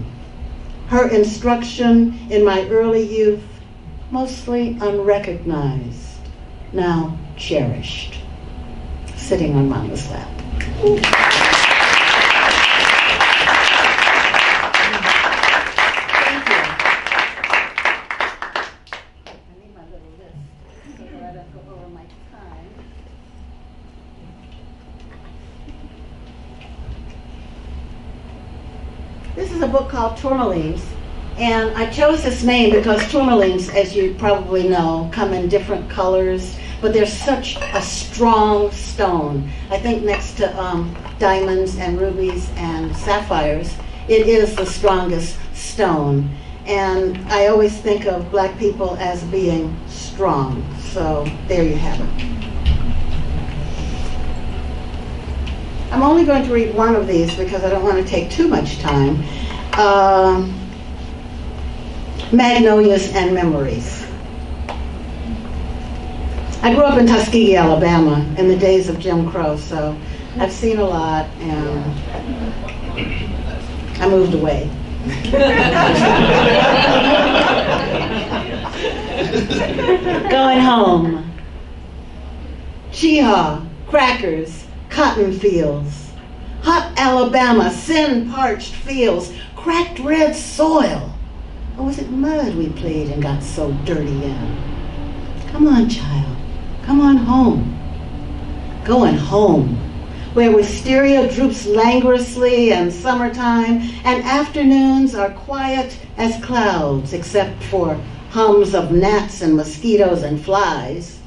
Her instruction in my early youth, mostly unrecognized, now cherished. Sitting on Mama's lap. This is a book called Tourmalines, and I chose this name because tourmalines, as you probably know, come in different colors, but they're such a strong stone. I think next to diamonds and rubies and sapphires, it is the strongest stone. And I always think of Black people as being strong, so there you have it. I'm only going to read one of these because I don't want to take too much time. Magnolias and Memories. I grew up in Tuskegee, Alabama in the days of Jim Crow, so I've seen a lot, and I moved away. Going home. Cheehaw, crackers, cotton fields, hot Alabama, sin-parched fields, cracked red soil. Or was it mud we played and got so dirty in? Come on, child, come on home. Going home, where wisteria droops languorously in summertime, and afternoons are quiet as clouds, except for hums of gnats and mosquitoes and flies,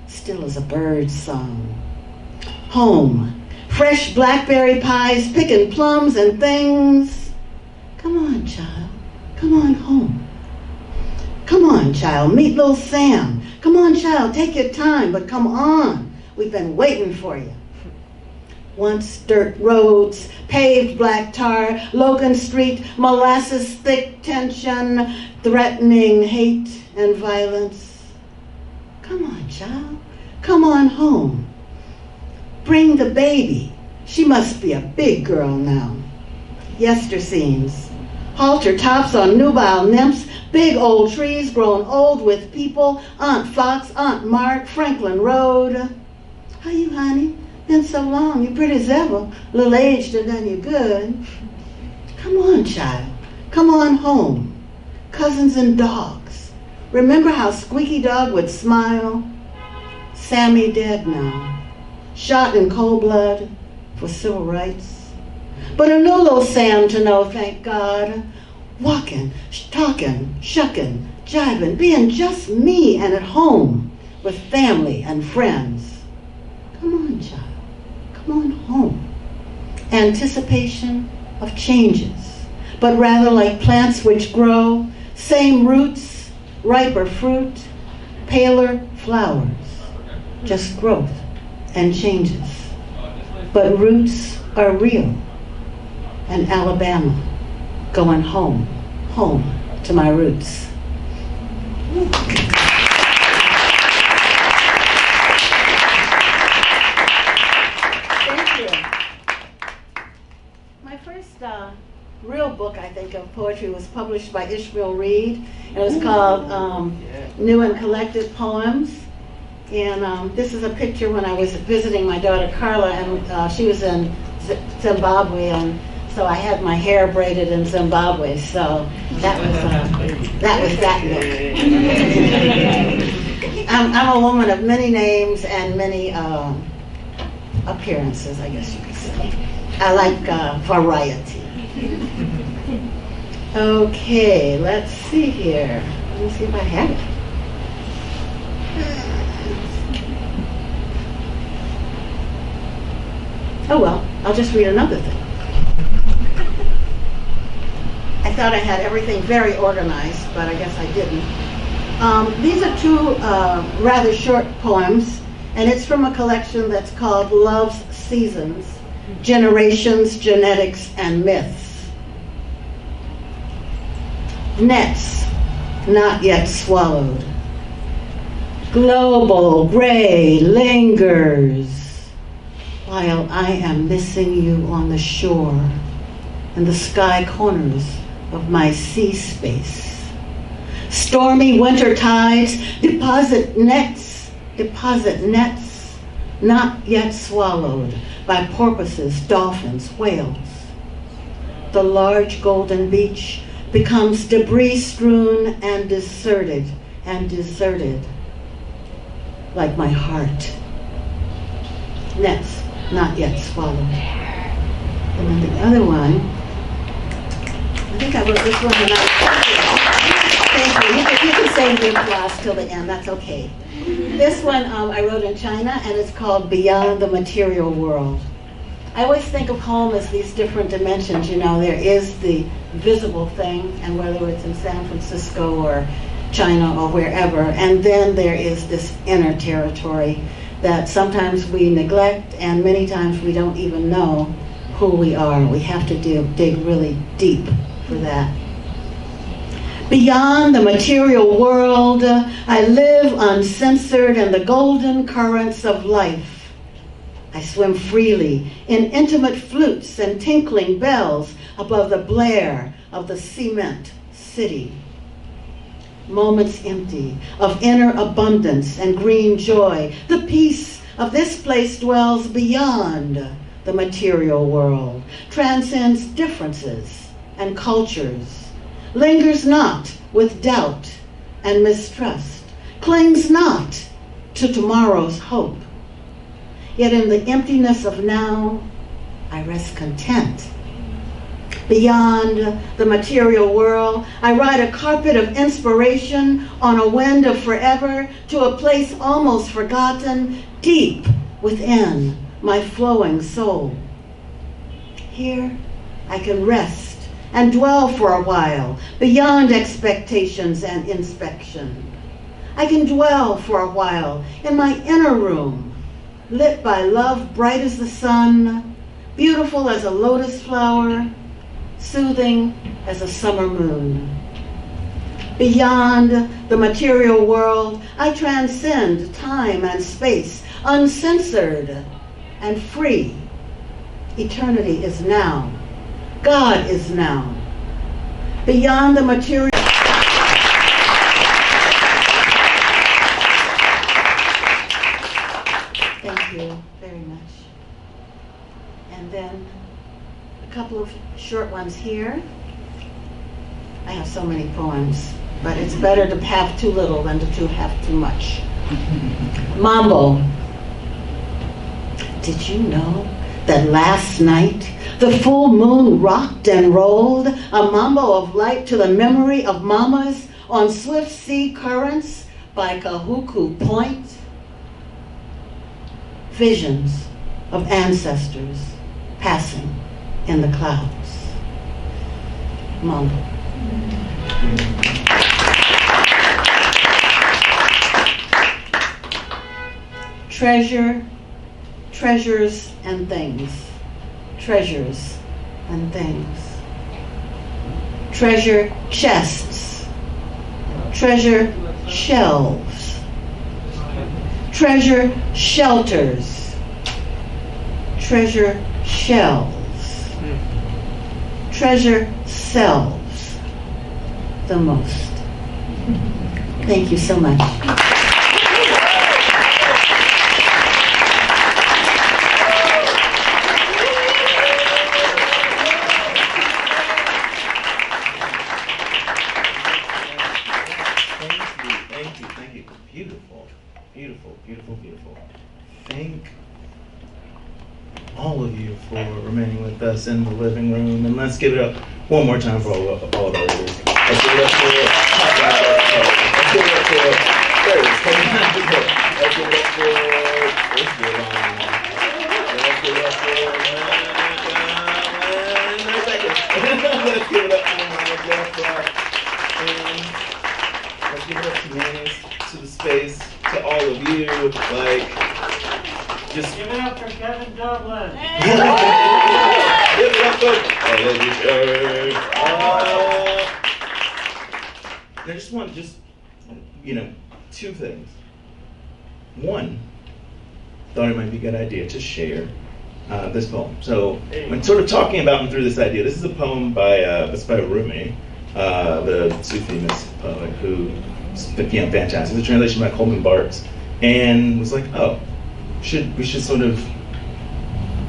still as a bird's song. Home, fresh blackberry pies, picking plums and things. Come on, child, come on home. Come on, child, meet little Sam. Come on, child, take your time, but come on. We've been waiting for you. Once dirt roads, paved black tar, Logan Street, molasses thick tension, threatening hate and violence. Come on, child, come on home. Bring the baby. She must be a big girl now. Yester scenes. Halter tops on nubile nymphs, big old trees grown old with people, Aunt Fox, Aunt Mark, Franklin Road. How you, honey? Been so long, you pretty as ever. Little aged and done you good. Come on, child. Come on home. Cousins and dogs. Remember how Squeaky Dog would smile? Sammy dead now. Shot in cold blood for civil rights. But a new little Sam to know, thank God. Walking, talking, shucking, jiving, being just me and at home with family and friends. Come on, child. Come on home. Anticipation of changes, but rather like plants which grow, same roots, riper fruit, paler flowers, just growth and changes. But roots are real, and Alabama, going home, home to my roots. Thank you. My first real book, I think, of poetry was published by Ishmael Reed. It was called New and Collected Poems. And this is a picture when I was visiting my daughter Karla, and she was in Zimbabwe, and so I had my hair braided in Zimbabwe. So that was that look. I'm a woman of many names and many appearances, I guess you could say. I like variety. Okay, let's see here. Let me see if I have it. Oh well, I'll just read another thing. I thought I had everything very organized, but I guess I didn't. These are two rather short poems, and it's from a collection that's called Love's Seasons, Generations, Genetics, and Myths. Nets not yet swallowed. Global gray lingers while I am missing you on the shore and the sky corners of my sea space. Stormy winter tides deposit nets, not yet swallowed by porpoises, dolphins, whales. The large golden beach becomes debris-strewn and deserted, like my heart. Nets not yet swallowed. And then the other one, I think I wrote this one when I was thank you. You can save the applause till the end, that's okay. This one I wrote in China, and it's called Beyond the Material World. I always think of home as these different dimensions. You know, there is the visible thing, and whether it's in San Francisco or China or wherever, and then there is this inner territory that sometimes we neglect, and many times we don't even know who we are. We have to dig really deep for that. Beyond the material world, I live uncensored in the golden currents of life. I swim freely in intimate flutes and tinkling bells above the blare of the cement city. Moments empty of inner abundance and green joy. The peace of this place dwells beyond the material world, transcends differences and cultures, lingers not with doubt and mistrust, clings not to tomorrow's hope. Yet in the emptiness of now, I rest content. Beyond the material world, I ride a carpet of inspiration on a wind of forever to a place almost forgotten, deep within my flowing soul. Here, I can rest and dwell for a while, beyond expectations and inspection. I can dwell for a while in my inner room, lit by love bright as the sun, beautiful as a lotus flower, soothing as a summer moon. Beyond the material world, I transcend time and space, uncensored and free. Eternity is now. God is now. Beyond the material. Thank you very much. And then a couple of short ones here. I have so many poems, but it's better to have too little than to have too much. Mambo. Did you know that last night the full moon rocked and rolled a mambo of light to the memory of mamas on swift sea currents by Kahuku Point? Visions of ancestors passing in the clouds. Mambo. Treasure, treasures and things. Treasures and things. Treasure chests. Treasure shelves. Treasure shelters. Treasure shells. Treasure selves the most. Thank you so much. you. Beautiful, beautiful, beautiful, beautiful. Thank all of you for remaining with us in the living room. And let's give it up one more time for all of our leaders. Let's give it up for let's give it up for let's give it up for let's give it up for let's give it up for my Jeffra. And let's give it up to Manny, to the space, to all of you. Like, just give it up for Kevin Dublin. Give it up for I just want two things. One, thought it might be a good idea to share this poem. So when sort of talking about and through this idea, this is a poem by Rumi, the Sufi-mist poet, who's fantastic. It's a translation by Coleman Barks, and was like, oh, we should sort of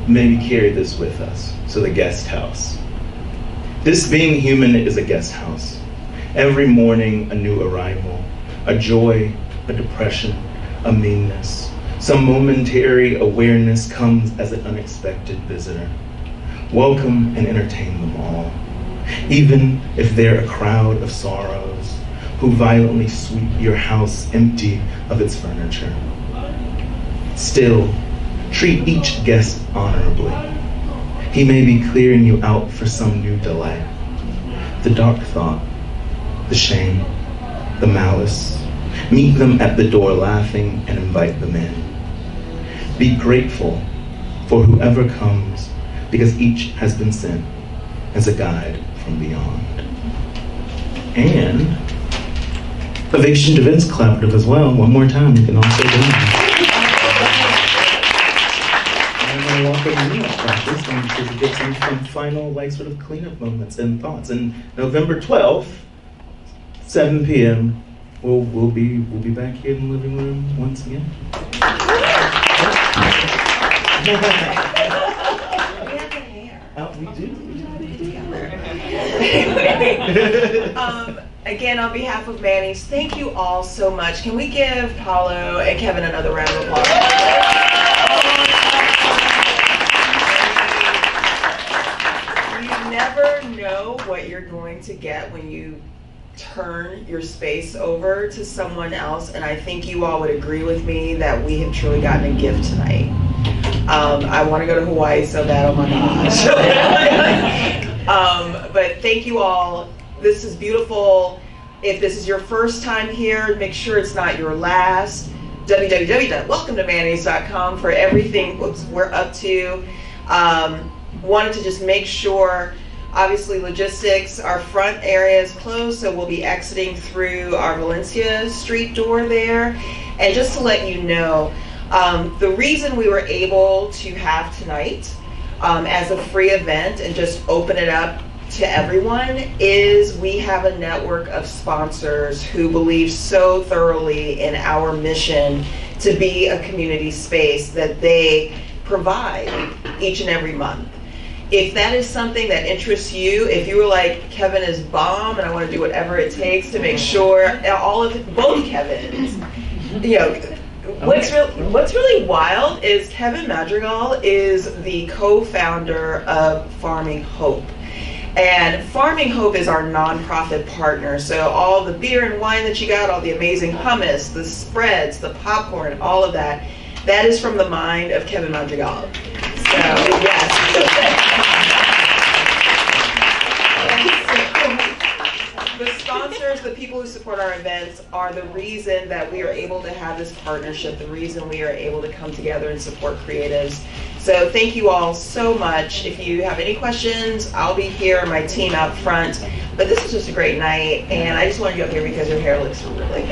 maybe carry this with us. So the guest house. This being human is a guest house. Every morning a new arrival, a joy, a depression, a meanness. Some momentary awareness comes as an unexpected visitor. Welcome and entertain them all, even if they're a crowd of sorrows who violently sweep your house empty of its furniture. Still, treat each guest honorably. He may be clearing you out for some new delight. The dark thought, the shame, the malice. Meet them at the door laughing and invite them in. Be grateful for whoever comes, because each has been sent as a guide from beyond. And Eviction Events Collaborative as well. One more time, you can also do that. And I'm going to walk over you about this one because we get some final sort of cleanup moments and thoughts. And November 12th, 7 p.m., we'll be back here in the living room once again. We have the hair. Oh, we do. Again, on behalf of Manny's, thank you all so much. Can we give Paolo and Kevin another round of applause? You never know what you're going to get when you turn your space over to someone else, and I think you all would agree with me that we have truly gotten a gift tonight. I want to go to Hawaii so bad, oh my gosh. But thank you all. This is beautiful. If this is your first time here, make sure it's not your last. www.welcometomannys.com for everything we're up to. Wanted to just make sure, obviously logistics, our front area is closed, so we'll be exiting through our Valencia Street door there. And just to let you know, the reason we were able to have tonight as a free event and just open it up to everyone is we have a network of sponsors who believe so thoroughly in our mission to be a community space that they provide each and every month. If that is something that interests you, if you were like, Kevin is bomb and I want to do whatever it takes to make sure both Kevins, what's really wild is Kevin Madrigal is the co-founder of Farming Hope. And Farming Hope is our nonprofit partner. So all the beer and wine that you got, all the amazing hummus, the spreads, the popcorn, all of that, that is from the mind of Kevin Madrigal. So, yes. The sponsors, the people who support our events, are the reason that we are able to have this partnership, the reason we are able to come together and support creatives. So thank you all so much. If you have any questions, I'll be here, my team out front. But this is just a great night, and I just wanted you up here because your hair looks really good.